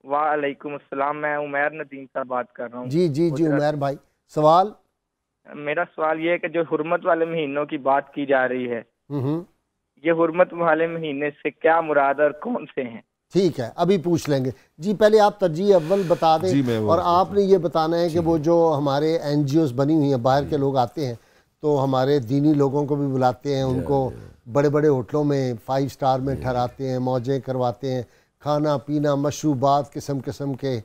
وعلیکم السلام, میں عمیر ندیم صاحب بات کر رہا ہوں. جی جی جی عمیر بھائی, سوال. میرا سوال یہ ہے کہ جو حرمت والے مہینوں کی بات کی جا رہی ہے, یہ حرمت والے مہینے سے کیا مراد اور کون سے ہیں؟ ٹھیک ہے ابھی پوچھ لیں گے. جی پہلے آپ ترجیح اول بتا دیں, اور آپ نے یہ بتانا ہے کہ وہ جو ہمارے این جی اوز بنی ہوئی ہیں, باہر کے لوگ آتے ہیں تو ہمارے دینی لوگوں کو بھی بلاتے ہیں, ان کو بڑے بڑے ہوٹلوں میں 5 اسٹار میں ٹھہراتے ہیں, موجیں کرواتے ہیں, کھانا پینا مشروبات قسم قسم کے,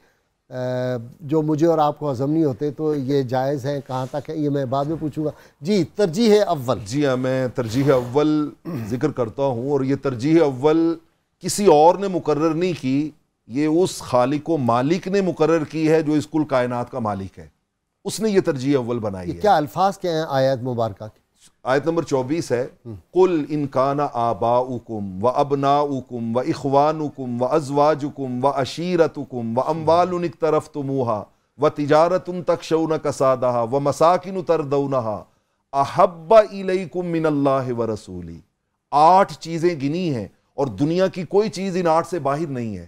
جو مجھے اور آپ کو ہضم نہیں ہوتے, تو یہ جائز ہے کہاں تک ہے یہ میں بعد میں پوچھوں گا. جی ترجیح اول. جی ہاں, میں ترجیح اول ذکر کرتا ہوں, اور یہ ترجیح اول کسی اور نے مقرر نہیں کی, یہ اس خالق و مالک نے مقرر کی ہے جو اس کل کائنات کا مالک ہے, اس نے یہ ترجیح اول بنائی ہے. کیا الفاظ کیا ہیں آیت مبارکہ کی؟ آیت نمبر 24 ہے, قُلْ إِنْ كَانَ آبَاؤُكُمْ وَأَبْنَاؤُكُمْ وَإِخْوَانُكُمْ وَأَزْوَاجُكُمْ وَعَشِيرَتُكُمْ وَأَمْوَالٌ اقْتَرَفْتُمُوهَا وَتِجَارَةٌ تَخْشَوْنَ كَسَادَهَا وَمَسَاكِنُ تَرْضَوْنَهَا أَحَبَّ إِلَيْكُمْ مِنَ اللَّهِ وَرَسُولِهِ. 8 چیزیں گنی ہیں, اور دنیا کی کوئی چیز ان 8 سے باہر نہیں ہے,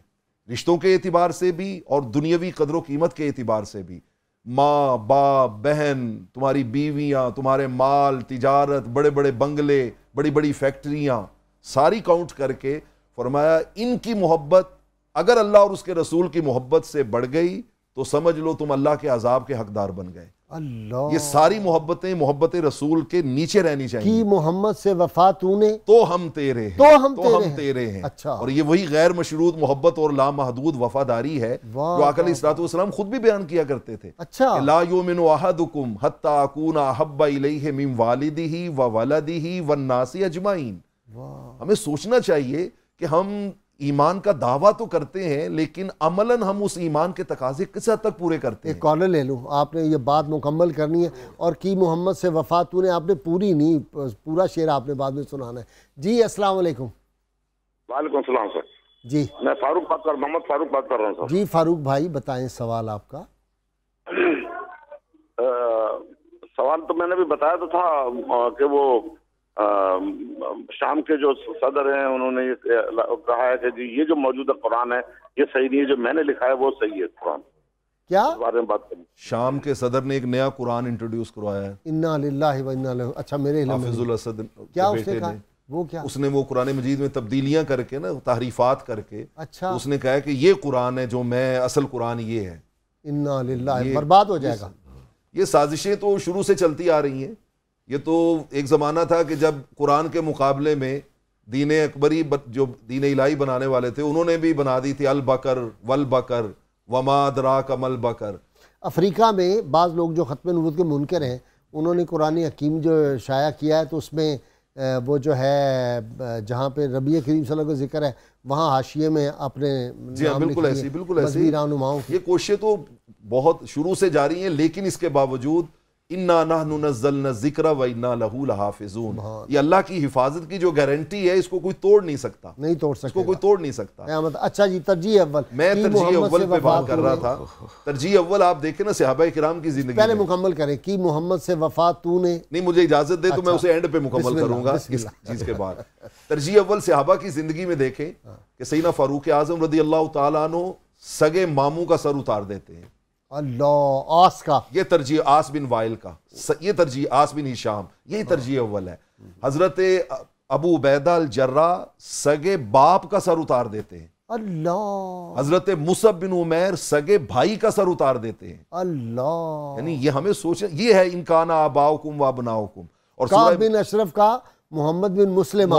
رشتوں کے اعتبار سے بھی اور دنیاوی قدر و قیمت کے اعتبار سے بھی. ماں باپ بہن, تمہاری بیویاں, تمہارے مال, تجارت, بڑے بڑے بنگلے, بڑی بڑی فیکٹریاں, ساری کاؤنٹ کر کے فرمایا ان کی محبت اگر اللہ اور اس کے رسول کی محبت سے بڑھ گئی تو سمجھ لو تم اللہ کے عذاب کے حقدار بن گئے. اللہ, یہ ساری محبتیں محبت رسول کے نیچے رہنی چاہیے. کی محمد سے وفا تو نے تو ہم تیرے ہیں, تو ہم تیرے ہیں. اچھا, اور یہ وہی غیر مشروط محبت اور لامحدود وفاداری ہے جو آقا علیہ الصلوۃ والسلام خود بھی بیان کیا کرتے تھے. اچھا, لا یؤمن احدکم حتی اکون احب الیہ من والدہ وولدہ والناس اجمعین. ہمیں سوچنا چاہیے کہ ہم ایمان کا دعویٰ تو کرتے ہیں, لیکن عملاً ہم اس ایمان کے تقاضے کس حد تک پورے کرتے ہیں. ایک کالر لے لوں, آپ نے یہ بات مکمل کرنی ہے, اور کی محمد سے وفا تو نے آپ نے پوری نہیں, پورا شعر آپ نے بعد میں سنانا ہے. جی السلام علیکم. وعلیکم السلام سر. جی میں محمد فاروق بات کر رہا ہوں سر. جی فاروق بھائی بتائیں سوال آپ کا. سوال تو میں نے بھی بتایا تو تھا کہ وہ شام کے جو صدر ہیں انہوں نے کہا ہے کہ جی یہ جو موجودہ قرآن ہے یہ صحیح نہیں ہے, جو میں نے لکھا ہے وہ صحیح ہے قرآن. کیا اس بارے میں بات کریں؟ شام کے صدر نے ایک نیا قرآن انٹروڈیوس کروایا ہے. انا للہ و انا الیہ. اچھا میرے علم حافظ الاسد کیا اس نے کہا؟ وہ کیا اس نے وہ قرآن مجید میں تبدیلیاں کر کے نا, تحریفات کر کے, اچھا اس نے کہا کہ یہ قرآن ہے جو میں اصل قرآن یہ ہے. انا للہ, برباد ہو جائے گا. یہ سازشیں تو شروع سے چلتی آ رہی ہیں. یہ تو ایک زمانہ تھا کہ جب قرآن کے مقابلے میں دین اکبری جو دین الہی بنانے والے تھے انہوں نے بھی بنا دی تھی البقر والبقر وما ادراک ما البقر. افریقہ میں بعض لوگ جو ختم نبوت کے منکر ہیں انہوں نے قرآن حکیم جو شائع کیا ہے تو اس میں وہ جو ہے جہاں پہ ربی کریم صلی اللہ علیہ وسلم کا ذکر ہے وہاں حاشیے میں اپنے جی ہاں بالکل ایسی مذہبی رہنماؤں. یہ کوششیں تو بہت شروع سے جاری ہیں, لیکن اس کے باوجود اِنَّا نَحْنُ نَزَّلْنَا الذِّكْرَ وَإِنَّا لَهُ لَحَافِظُونَ, یہ اللہ کی حفاظت کی جو گارنٹی ہے اس کو کوئی توڑ نہیں سکتا, اس کو کوئی توڑ نہیں سکتا. اچھا جی ترجیح اول. میں ترجیح اول پہ بات کر رہا تھا. ترجیح اول آپ دیکھیں نا صحابہ کرام کی زندگی پہلے مکمل کریں کہ محمد سے وفا تو نے. نہیں مجھے اجازت دے تو میں اسے اینڈ پہ مکمل کروں گا اس چیز کے بعد. ترجیح اول صحابہ کی زندگی میں دیکھیں کہ سیدنا فاروق اعظم رضی اللہ تعالیٰ عنہ سگے ماموں کا سر اتار دیتے ہیں. اللہ, آس کا, یہ ترجیح آس بن وائل کا, یہ ترجیح آس بن ہشام, یہی ترجیح اول ہے. حضرت ابو عبیدہ الجراح سگے باپ کا سر اتار دیتے ہیں. اللہ. حضرت مصعب بن عمیر سگے بھائی کا سر اتار دیتے ہیں. اللہ. یعنی یہ ہمیں سوچیں, یہ ہے ان کان آباؤکم و ابناؤکم. اور کعب بن اشرف کا محمد بن مسلمہ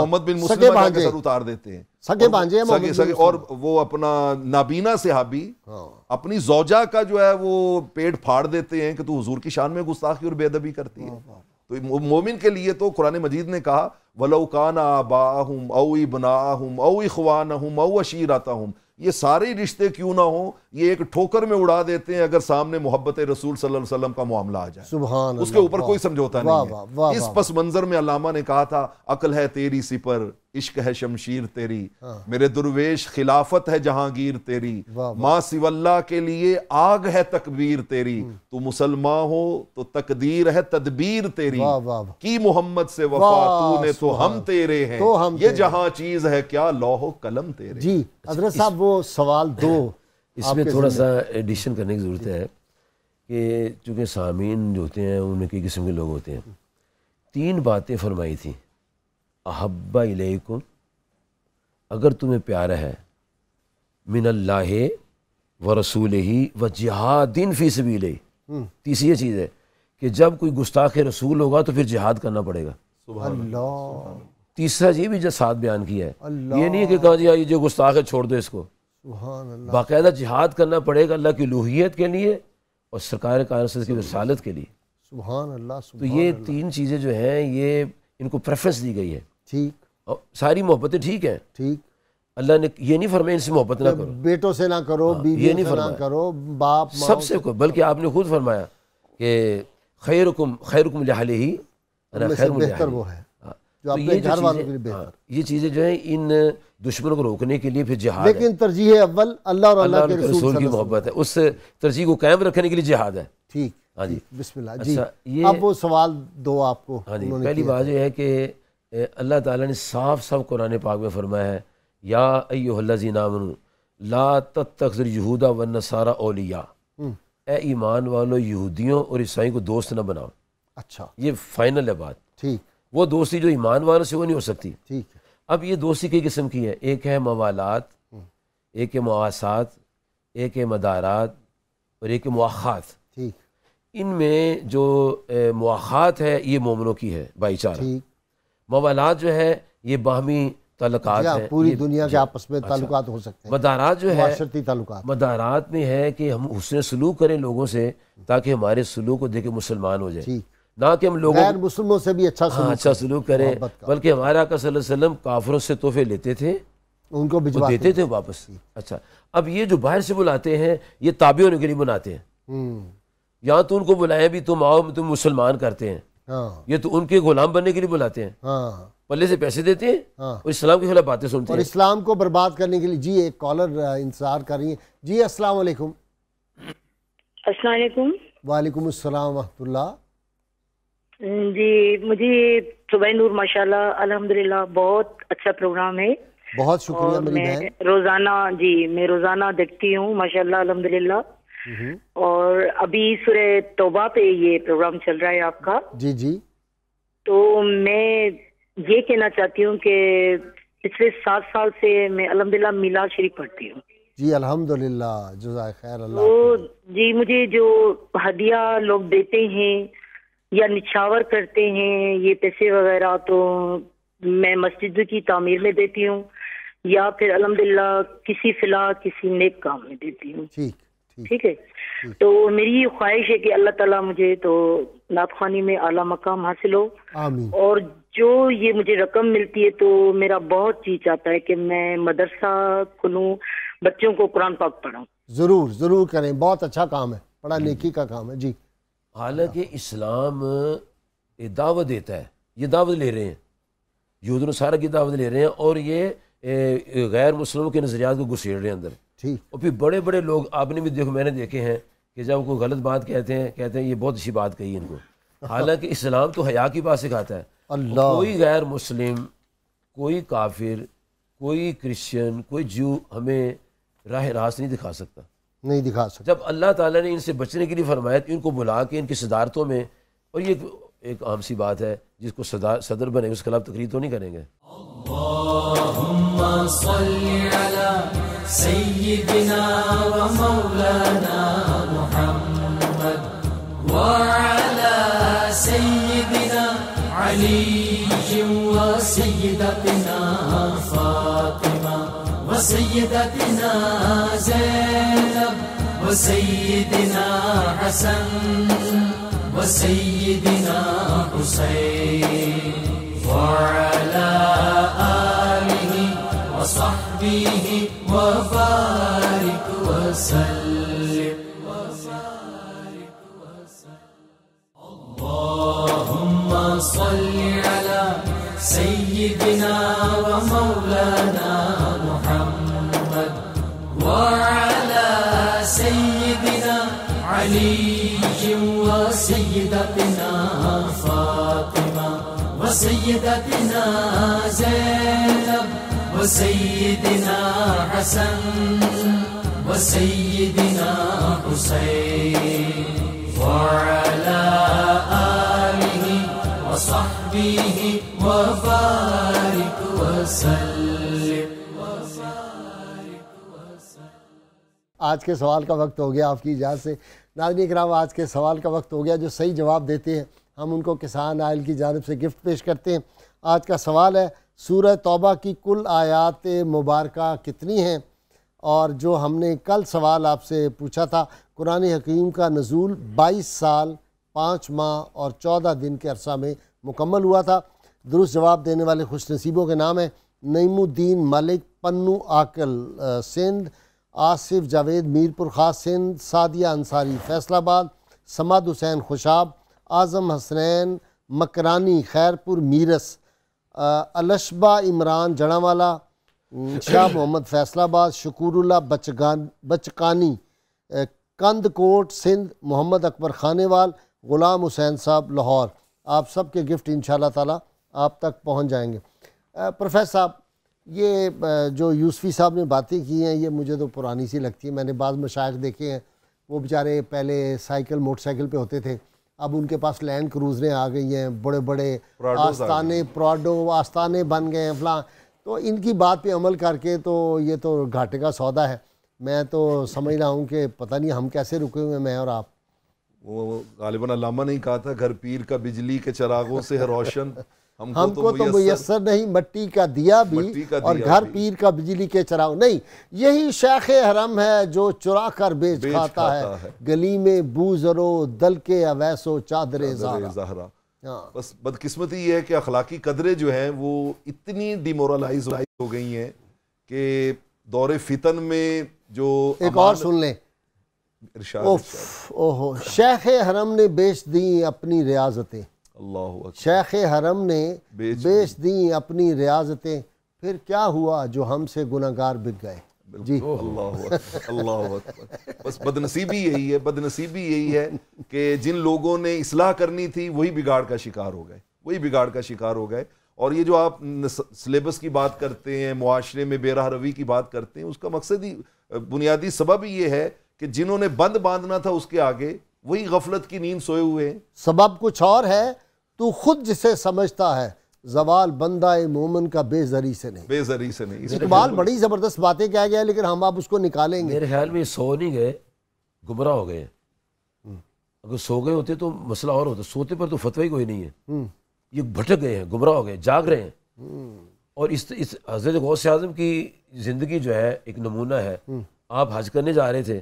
کا سر اتار دیتے ہیں. سگے بھانجے ہیں. اور وہ اپنا نابینا صحابی اپنی زوجہ کا جو ہے وہ پیٹ پھاڑ دیتے ہیں کہ تو حضور کی شان میں گستاخی اور بے ادبی کرتی ہے. تو مومن کے لیے تو قرآن مجید نے کہا وَلَوْ كَانَ آبَاءُهُمْ أَوْ إِبْنَاءَهُمْ أَوْ إِخْوَانَهُمْ أَوْ عَشِيرَتَهُمْ, یہ سارے رشتے کیوں نہ ہوں یہ ایک ٹھوکر میں اڑا دیتے ہیں اگر سامنے محبت رسول صلی اللہ علیہ وسلم کا معاملہ آ جائے. سبحان اس کے اوپر کوئی سمجھوتا نہیں ہے. اس پس منظر میں علامہ نے کہا تھا عقل ہے تیری سپر عشق ہے شمشیر تیری، میرے درویش خلافت ہے جہانگیر تیری، ماں سوی اللہ کے لیے آگ ہے تکبیر تیری، تو مسلمان ہو تو تقدیر ہے تدبیر تیری، کی محمد سے وفا تو نے تو ہم تیرے ہیں، یہ جہاں چیز ہے کیا لوح و قلم تیرے۔ جی حضرت صاحب وہ سوال دو اس میں تھوڑا سا ایڈیشن کرنے کی ضرورت ہے کہ چونکہ سامعین جو ہوتے ہیں ان میں کئی قسم کے لوگ ہوتے ہیں، 3 باتیں فرمائی تھیں۔ احب الیکم، اگر تمہیں پیارا ہے، من اللہ و رسولہ و جہاد فی سبیلہ، تیسری یہ چیز ہے کہ جب کوئی گستاخ رسول ہوگا تو پھر جہاد کرنا پڑے گا۔ اللہ، تیسرا یہ بھی جو ساتھ بیان کیا ہے، یہ نہیں کہ کہا جی یہ جو گستاخ ہے چھوڑ دو اس کو، سبحان اللہ، باقاعدہ جہاد کرنا پڑے گا اللہ کی الوہیت کے لیے اور سرکار کائنات کی رسالت کے لیے۔ سبحان اللہ، تو یہ 3 چیزیں جو ہیں یہ ان کو پریفرنس دی گئی ہے۔ ٹھیک، اور ساری محبتیں ٹھیک ہیں، ٹھیک، اللہ نے یہ نہیں فرمایا ان سے محبت نہ کرو، بیٹوں سے نہ کرو، بیویوں سے نہ کرو، باپ ماں سب سے کوئی، بلکہ آپ نے خود فرمایا کہ خیرکم لأہلہ انا خیر من بہتر وہ ہے جو اپنے گھر والوں کے لیے بہتر۔ یہ چیزیں جو ہیں ان دشمنوں کو روکنے کے لیے پھر جہاد ہے، لیکن ترجیح اول اللہ اور اللہ کے رسول کی محبت ہے، اس ترجیح کو قائم رکھنے کے لیے جہاد ہے۔ ٹھیک، ہاں جی، بسم اللہ۔ جی اب وہ سوال دو آپ کو۔ ہاں جی، پہلی بات یہ ہے کہ اللہ تعالیٰ نے صاف صاف قرآن پاک میں فرمایا ہے، یا ایھا الذین آمنوا لا تتخذوا اليہود والنصارى اولیاء، اے ایمان والو یہودیوں اور عیسائیوں کو دوست نہ بناؤ۔ اچھا، یہ فائنل ہے بات، ٹھیک، وہ دوستی جو ایمان والوں سے وہ نہیں ہو سکتی۔ ٹھیک ہے، اب یہ دوستی کئی قسم کی ہے، ایک ہے موالات، ایک ہے مواسات، ایک ہے مدارات اور ایک ہے مواخات۔ ٹھیک، ان میں جو مواخات ہے یہ مومنوں کی ہے، بھائی چارہ۔ ٹھیک، موالات جو ہے یہ باہمی تعلقات ہیں، پوری دنیا کے آپس میں تعلقات ہو سکتے ہیں۔ مدارات جو ہے معاشرتی تعلقات، مدارات میں ہے کہ ہم حسن سلوک کریں لوگوں سے تاکہ ہمارے سلوک کو دیکھ کے مسلمان ہو جائے، نہ کہ ہم لوگوں غیر مسلموں سے بھی اچھا سلوک کریں، بلکہ ہمارے آقا صلی اللہ علیہ وسلم کافروں سے تحفے لیتے تھے، ان کو دیتے تھے واپس۔ اچھا، اب یہ جو باہر سے بلاتے ہیں یہ تابع ہونے کے لیے بناتے ہیں، یہاں تو ان کو بلائیں بھی تم آؤ تم مسلمان کرتے ہیں، یہ تو ان کے غلام بننے کے لیے بلاتے ہیں، پلے سے پیسے دیتے ہیں اور اسلام کے خلاف باتیں سنتے ہیں اور اسلام کو برباد کرنے کے لیے۔ جی ایک کالر انتظار کر رہی ہیں۔ جی السلام علیکم۔ السلام علیکم۔ وعلیکم السلام ورحمۃ اللہ۔ جی مجھے صبح نور ماشاءاللہ الحمدللہ بہت اچھا پروگرام ہے، بہت شکریہ میری بہن۔ میں روزانہ دیکھتی ہوں ماشاءاللہ الحمدللہ، اور ابھی سورہ توبہ پہ یہ پروگرام چل رہا ہے آپ کا۔ جی جی، تو میں یہ کہنا چاہتی ہوں کہ پچھلے 7 سال سے میں الحمدللہ میلاد شریف پڑھتی ہوں۔ جی الحمدللہ، جزائے خیر اللہ۔ تو جی مجھے جو ہدیہ لوگ دیتے ہیں یا نچھاور کرتے ہیں یہ پیسے وغیرہ، تو میں مسجد کی تعمیر میں دیتی ہوں یا پھر الحمدللہ کسی فلاح کسی نیک کام میں دیتی ہوں۔ ٹھیک ہے، تو میری یہ خواہش ہے کہ اللہ تعالیٰ مجھے تو نعت خوانی میں اعلیٰ مقام حاصل ہو، آمین۔ اور جو یہ مجھے رقم ملتی ہے تو میرا بہت جی چاہتا ہے کہ میں مدرسہ کھولوں، بچوں کو قرآن پاک پڑھاؤں۔ ضرور ضرور کریں، بہت اچھا کام ہے، بڑا نیکی کا کام ہے۔ جی، حالانکہ اسلام دعوت دیتا ہے، یہ دعوت لے رہے ہیں، یہود و نصارہ کی دعوت لے رہے ہیں، اور یہ غیر مسلموں کے نظریات کو گھسیڑ رہے ہیں اندر۔ اور پھر بڑے بڑے لوگ آپ نے بھی دیکھو، میں نے دیکھے ہیں کہ جب کوئی غلط بات کہتے ہیں یہ بہت اچھی بات کہی ان کو، حالانکہ اسلام تو حیا کی بات سکھاتا ہے۔ کوئی غیر مسلم، کوئی کافر، کوئی کرسچن، کوئی جو ہمیں راہ راست نہیں دکھا سکتا، نہیں دکھا سکتا۔ جب اللہ تعالیٰ نے ان سے بچنے کے لیے فرمایا ان کو بلا کے ان کی صدارتوں میں، اور یہ ایک عام سی بات ہے، جس کو صدر بنے اس کے خلاف تقریر تو نہیں کریں گے۔ اللہم صلی علی سیدنا و مولانا محمد وعلی سیدنا علی و سیدتنا فاطمہ و سیدتنا زینب و سیدنا حسن و سیدنا حسین وعلی آلہ وصحبہ وبارک وسلم۔ اللہم صل علی سیدنا و سيدنا علي وسيدتنا فاطمة وسيدتنا زينب وسيدنا حسن وسيدنا حسين وعلى آله وصحبه وبارك وسلم. آج کے سوال کا وقت ہو گیا آپ کی اجازت سے. ناظرین کرام آج کے سوال کا وقت ہو گیا. جو صحیح جواب دیتے ہیں ہم ان کو کسان آئل کی جانب سے گفٹ پیش کرتے ہیں. آج کا سوال ہے سورہ توبہ کی کل آیات مبارکہ کتنی ہیں؟ اور جو ہم نے کل سوال آپ سے پوچھا تھا قرآن حکیم کا نزول 22 سال 5 ماہ اور 14 دن کے عرصہ میں مکمل ہوا تھا. درست جواب دینے والے خوش نصیبوں کے نام ہیں نعیم الدین ملک پنو آکل سندھ، آصف جاوید میرپور خاص سندھ، سعدیہ انصاری فیصل آباد، سماد حسین خوشاب، اعظم حسنین مکرانی خیرپور میرس، الشبہ عمران جڑاوالا، شاہ محمد فیصل آباد، شکور اللہ بچکانی کند کوٹ سندھ، محمد اکبر خانے وال، غلام حسین صاحب لاہور. آپ سب کے گفٹ انشاءاللہ تعالی آپ تک پہنچ جائیں گے. پروفیسر صاحب یہ جو یوسفی صاحب نے باتیں کی ہیں یہ مجھے تو پرانی سی لگتی ہیں. میں نے بعض مشائخ دیکھے ہیں وہ بیچارے پہلے سائیکل موٹر سائیکل پہ ہوتے تھے، اب ان کے پاس لینڈ کروزریں آ گئی ہیں، بڑے بڑے آستانے پراڈو آستانے بن گئے ہیں فلاں. تو ان کی بات پہ عمل کر کے تو یہ تو گھاٹے کا سودا ہے. میں تو سمجھ رہا ہوں کہ پتہ نہیں ہم کیسے رکے ہوئے ہیں میں اور آپ. وہ غالباً علامہ نے کہا تھا گھر پیر کا بجلی کے چراغوں سے ہے روشن، ہم کو تو میسر نہیں مٹی کا دیا بھی اور گھر پیر کا بجلی کے چراغ نہیں. یہی شیخ حرم ہے جو چرا کر بیچ کھاتا ہے، گلی میں بوزرو دل کے اویسو چادر زہرا. بس بدقسمتی یہ ہے کہ اخلاقی قدریں جو ہیں وہ اتنی ڈیمورلائز ہو گئی ہیں کہ دور فتن میں جو ایک اور سن لیں. شیخ حرم نے بیچ دیں اپنی ریاضتیں، اللہ شیخ حرم نے بیچ دیں اپنی ریاضتیں، پھر کیا ہوا جو ہم سے گناہگار بک گئے. جی اللہ بس بدنصیبی یہی ہے کہ جن لوگوں نے اصلاح کرنی تھی وہی بگاڑ کا شکار ہو گئے. اور یہ جو آپ سلیبس کی بات کرتے ہیں، معاشرے میں بے راہ روی کی بات کرتے ہیں، اس کا مقصد ہی بنیادی سبب ہی یہ ہے کہ جنہوں نے بند باندھنا تھا اس کے آگے وہی غفلت کی نیند سوئے ہوئے ہیں. سبب کچھ اور ہے، تو خود جسے سمجھتا ہے زوال بندہ مومن کا بے زری سے نہیں. اقبال بڑی زبردست باتیں کہہ گیا لیکن ہم آپ اس کو نکالیں گے. میرے خیال میں سو نہیں گئے، گمراہ ہو گئے. اگر سو گئے ہوتے تو مسئلہ اور ہوتا، سوتے پر تو فتوی کوئی نہیں ہے. یہ بھٹک گئے ہیں، گمراہ ہو گئے، جاگ رہے ہیں. اور اس حضرت غوث اعظم کی زندگی جو ہے ایک نمونہ ہے. آپ حج کرنے جا رہے تھے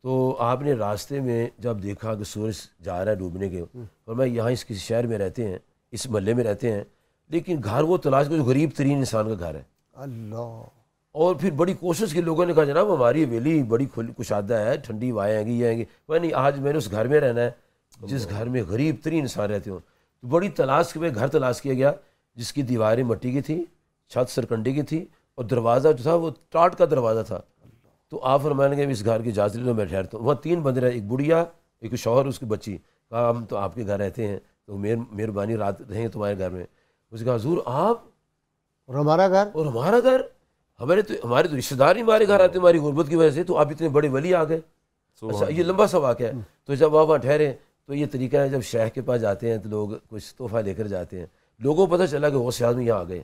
تو آپ نے راستے میں جب دیکھا کہ سورج جا رہا ہے ڈوبنے کے، اور میں یہاں اس کسی شہر میں رہتے ہیں، اس محلے میں رہتے ہیں، لیکن گھر وہ تلاش کر جو غریب ترین انسان کا گھر ہے. اللہ. اور پھر بڑی کوشش کی لوگوں نے کہا جناب ہماری حویلی بڑی کشادہ ہے، ٹھنڈی ہوائیں آئیں گی یہ آئیں گی. میں نہیں، آج میں نے اس گھر میں رہنا ہے جس گھر میں غریب ترین انسان رہتے ہوں. تو بڑی تلاش کے گھر تلاش کیا گیا جس کی دیواریں مٹی کی تھیں، چھت سرکنڈے کی تھی، اور دروازہ جو تھا وہ ٹاٹ کا دروازہ تھا. تو آپ فرمائیں گے اس گھر کی اجازت لے لو میں ٹھہرتا ہوں. وہاں 3 بندے رہے، ایک بڑھیا، ایک شوہر، اس کی بچی. کہا ہم تو آپ کے گھر رہتے ہیں تو مہربانی رات رہیں گے تمہارے گھر میں. اس نے کہا حضور آپ اور ہمارا گھر ہمارے تو رشتہ دار ہی ہمارے گھر آتے ہماری غربت کی وجہ سے، تو آپ اتنے بڑے ولی آ گئے. اچھا یہ لمبا سا واقعہ ہے. تو جب وہاں ٹھہرے تو یہ طریقہ ہے، جب شیخ کے پاس جاتے ہیں تو لوگ کچھ تحفہ لے کر جاتے ہیں. لوگوں کو پتہ چلا کہ غوث اعظم یہاں آ گئے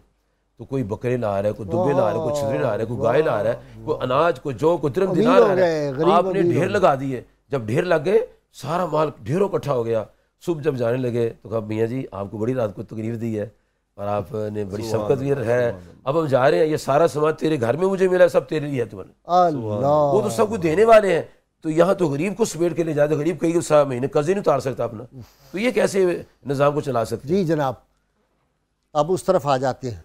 تو کوئی بکرے لا رہا ہے، کوئی دبے لا رہا ہے، کوئی چھترے لا رہا ہے، کوئی گائے لا رہا ہے، کوئی اناج، کوئی جو، کوئی درم دینار لا رہا ہے. آپ نے ڈھیر لگا دیے. جب ڈھیر لگ گئے سارا مال ڈھیروں اکٹھا ہو گیا. صبح جب جانے لگے تو کہا میاں جی آپ کو بڑی رات کو تکلیف دی ہے اور آپ نے بڑی شفقت بھی ہے، اب ہم جا رہے ہیں، یہ سارا سامان تیرے گھر میں مجھے ملا، سب تیرے لیے ہے. تمہیں وہ تو سب کچھ دینے والے ہیں، تو یہاں تو غریب کو سمیٹ کے لے جاتے. غریب کئی 7 مہینے قرضے نہیں اتار سکتا اپنا، تو یہ کیسے نظام کو چلا سکتے؟ جی جناب اب اس طرف آ جاتے ہیں.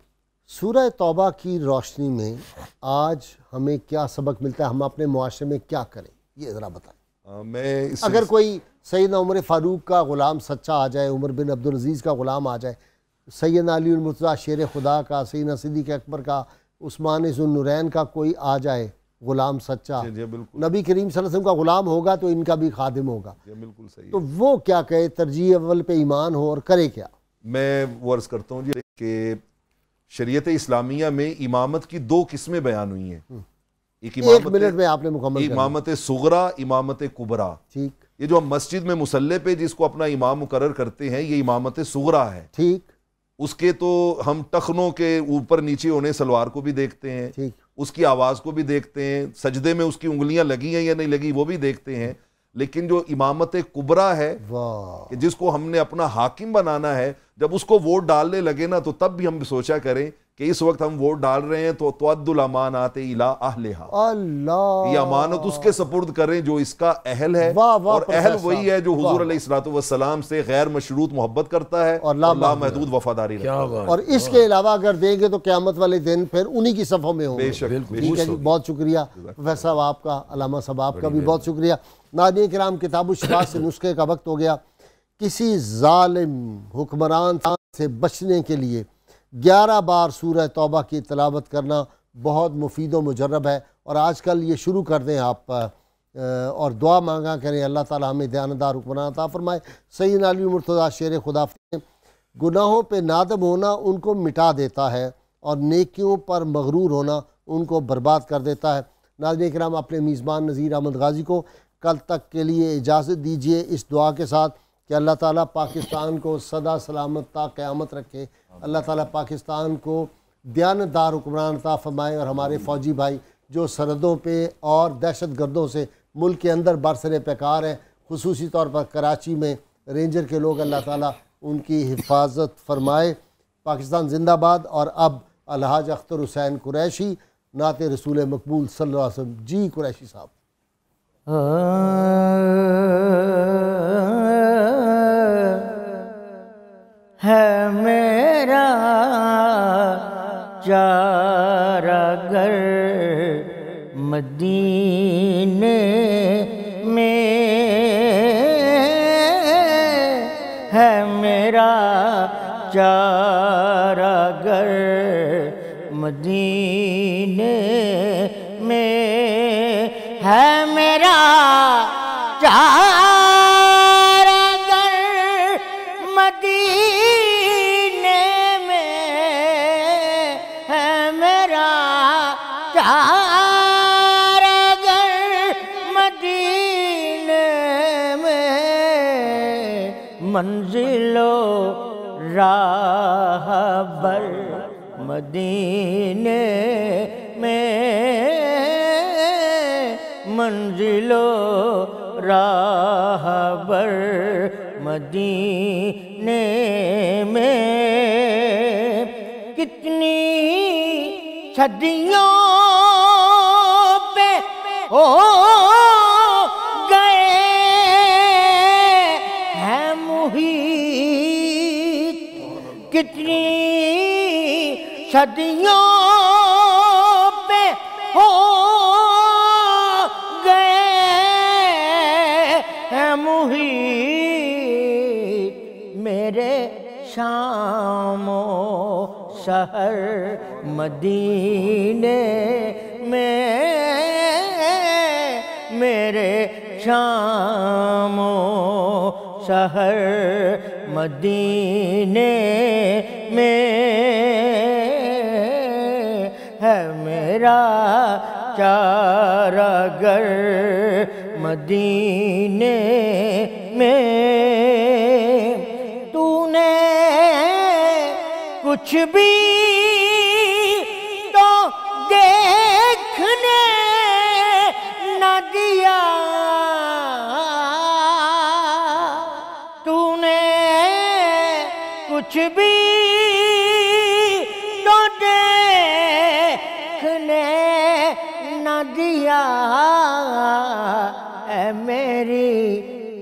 سورہ توبہ کی روشنی میں آج ہمیں کیا سبق ملتا ہے، ہم اپنے معاشرے میں کیا کریں، یہ ذرا بتائیں. اگر کوئی سیدنا عمر فاروق کا غلام سچا آ جائے، عمر بن عبدالعزیز کا غلام آ جائے، سیدنا علی المرتضیٰ شیر خدا کا، سیدنا صدیق اکبر کا، عثمان ذو النورین کا کوئی آ جائے غلام سچا بالکل نبی کریم صلی اللہ علیہ وسلم کا غلام ہوگا تو ان کا بھی خادم ہوگا. بالکل صحیح. تو وہ کیا کہے ترجیح اول پہ ایمان ہو اور کرے کیا؟ میں وہ عرض کرتا ہوں جی کہ شریعت اسلامیہ میں امامت کی 2 قسمیں بیان ہوئی ہیں. ایک منٹ میں آپ نے مکمل امامت صغرا، امامت کبرا. ٹھیک. یہ جو ہم مسجد میں مصلی پہ جس کو اپنا امام مقرر کرتے ہیں یہ امامت صغرا ہے. ٹھیک. اس کے تو ہم ٹخنوں کے اوپر نیچے ہونے سلوار کو بھی دیکھتے ہیں. ٹھیک. اس کی آواز کو بھی دیکھتے ہیں، سجدے میں اس کی انگلیاں لگی ہیں یا نہیں لگی وہ بھی دیکھتے ہیں. لیکن جو امامت کبرا ہے کہ جس کو ہم نے اپنا حاکم بنانا ہے، جب اس کو ووٹ ڈالنے لگے نا تو تب بھی ہم سوچا کریں کہ اس وقت ہم ووٹ ڈال رہے ہیں تو تؤد الامانات الی اہلھا، اللہ، یہ امانت اس کے سپرد کریں جو اس کا اہل ہے. اور اہل وہی ہے جو حضور علیہ الصلوۃ والسلام سے غیر مشروط محبت کرتا ہے اور لامحدود وفاداری رکھتا ہے. اور اس کے علاوہ اگر دیں گے تو قیامت والے دن پھر انہی کی صفوں میں ہوں گے. بے شک. ٹھیک ہے جی، بہت شکریہ پروفیسر صاحب آپ کا، علامہ صاحب آپ کا بھی بہت شکریہ. ناظرین کرام، کتاب الشفاء سے نسخے کا وقت ہو گیا. کسی ظالم حکمران سے بچنے کے لیے 11 بار سورہ توبہ کی تلاوت کرنا بہت مفید و مجرب ہے. اور آج کل یہ شروع کر دیں آپ اور دعا مانگا کریں اللہ تعالیٰ ہمیں دیانتدار حکمران عطا فرمائے. سیدنا علی مرتضیٰ شیر خدا گناہوں پہ نادم ہونا ان کو مٹا دیتا ہے اور نیکیوں پر مغرور ہونا ان کو برباد کر دیتا ہے. ناظرین کرام، اپنے میزبان نذیر احمد غازی کو کل تک کے لیے اجازت دیجیے اس دعا کے ساتھ کہ اللہ تعالیٰ پاکستان کو سدا سلامت تا قیامت رکھے. اللہ تعالیٰ پاکستان کو دیانتدار حکمران عطا فرمائے اور ہمارے فوجی بھائی جو سرحدوں پہ اور دہشت گردوں سے ملک کے اندر برسر پیکار ہیں، خصوصی طور پر کراچی میں رینجر کے لوگ، اللہ تعالیٰ ان کی حفاظت فرمائے. پاکستان زندہ باد. اور اب الحاج اختر حسین قریشی نعت رسول مقبول صلی اللہ علیہ وسلم. جی قریشی صاحب. ہے میرا چارہ گر مدینے میں، ہے میرا چارہ گر مدینے میں، ہے میرا چارہ گر مدینے میں، ہے میرا چارہ گر مدینے میں، منزل و راہ بر مدینے میں، منزل و راہ بر مدینے میں، کتنی صدیوں پہ ہو گئے ہیں محیط، کتنی صدیوں پہ ہو گئے ہیں محیط، میرے شام و سحر مدینے میں، میرے شام و سحر مدینے میں، ہے میرا چارہ گر مدینے میں. تو نے کچھ بھی تو دیکھنے نہ دیا، تو نے کچھ بھی تو دیکھنے نہ دیا، اے میری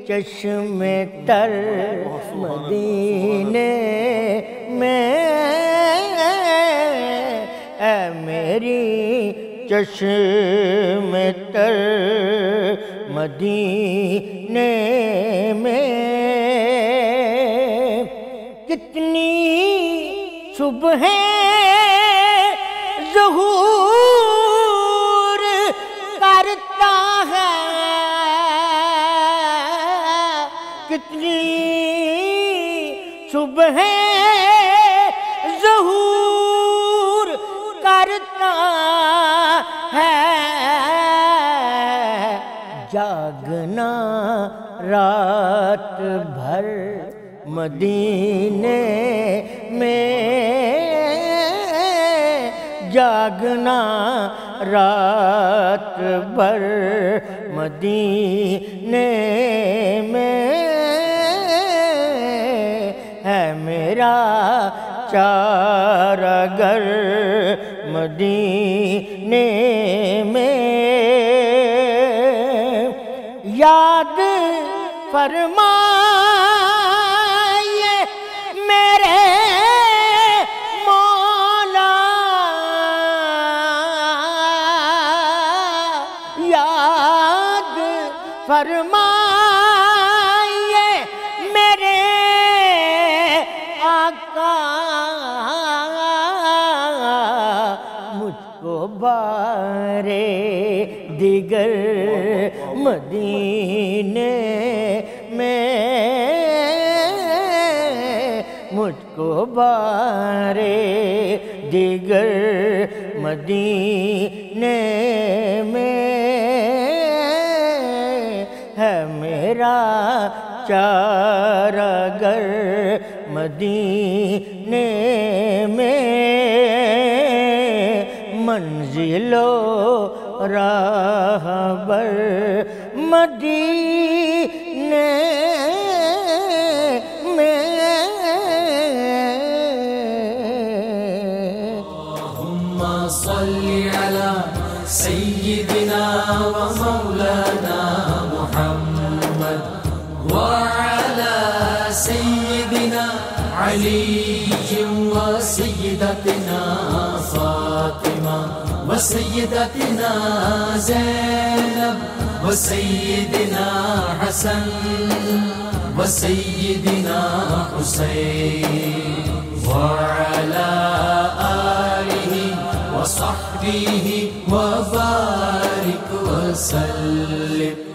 چشم تر مدینے میں، اے میری چشم تر مدینے میں، کتنی صبح ظہور کتنی صبح ظہور کرتا ہے جاگنا رات بھر مدینے میں جاگنا رات بھر مدینے میں ہے میرا چارگر مدینے میں یاد فرمائیے میرے مولا یاد فرمائیے میرے آقا مجھ کو بارے دیگر مدینے میں مجھ کو بارے دیگر مدینے میں ہے میرا چارگر مدینے میں منزل و راہبر مدینے میں اللہم صلی علی سیدنا و مولانا محمد وعلی سیدنا علی و سیدتنا فاطمہ وسیدتنا زینب وسیدنا حسن وسیدنا حسین وعلى آلہ وصحبہ وبارک وسلم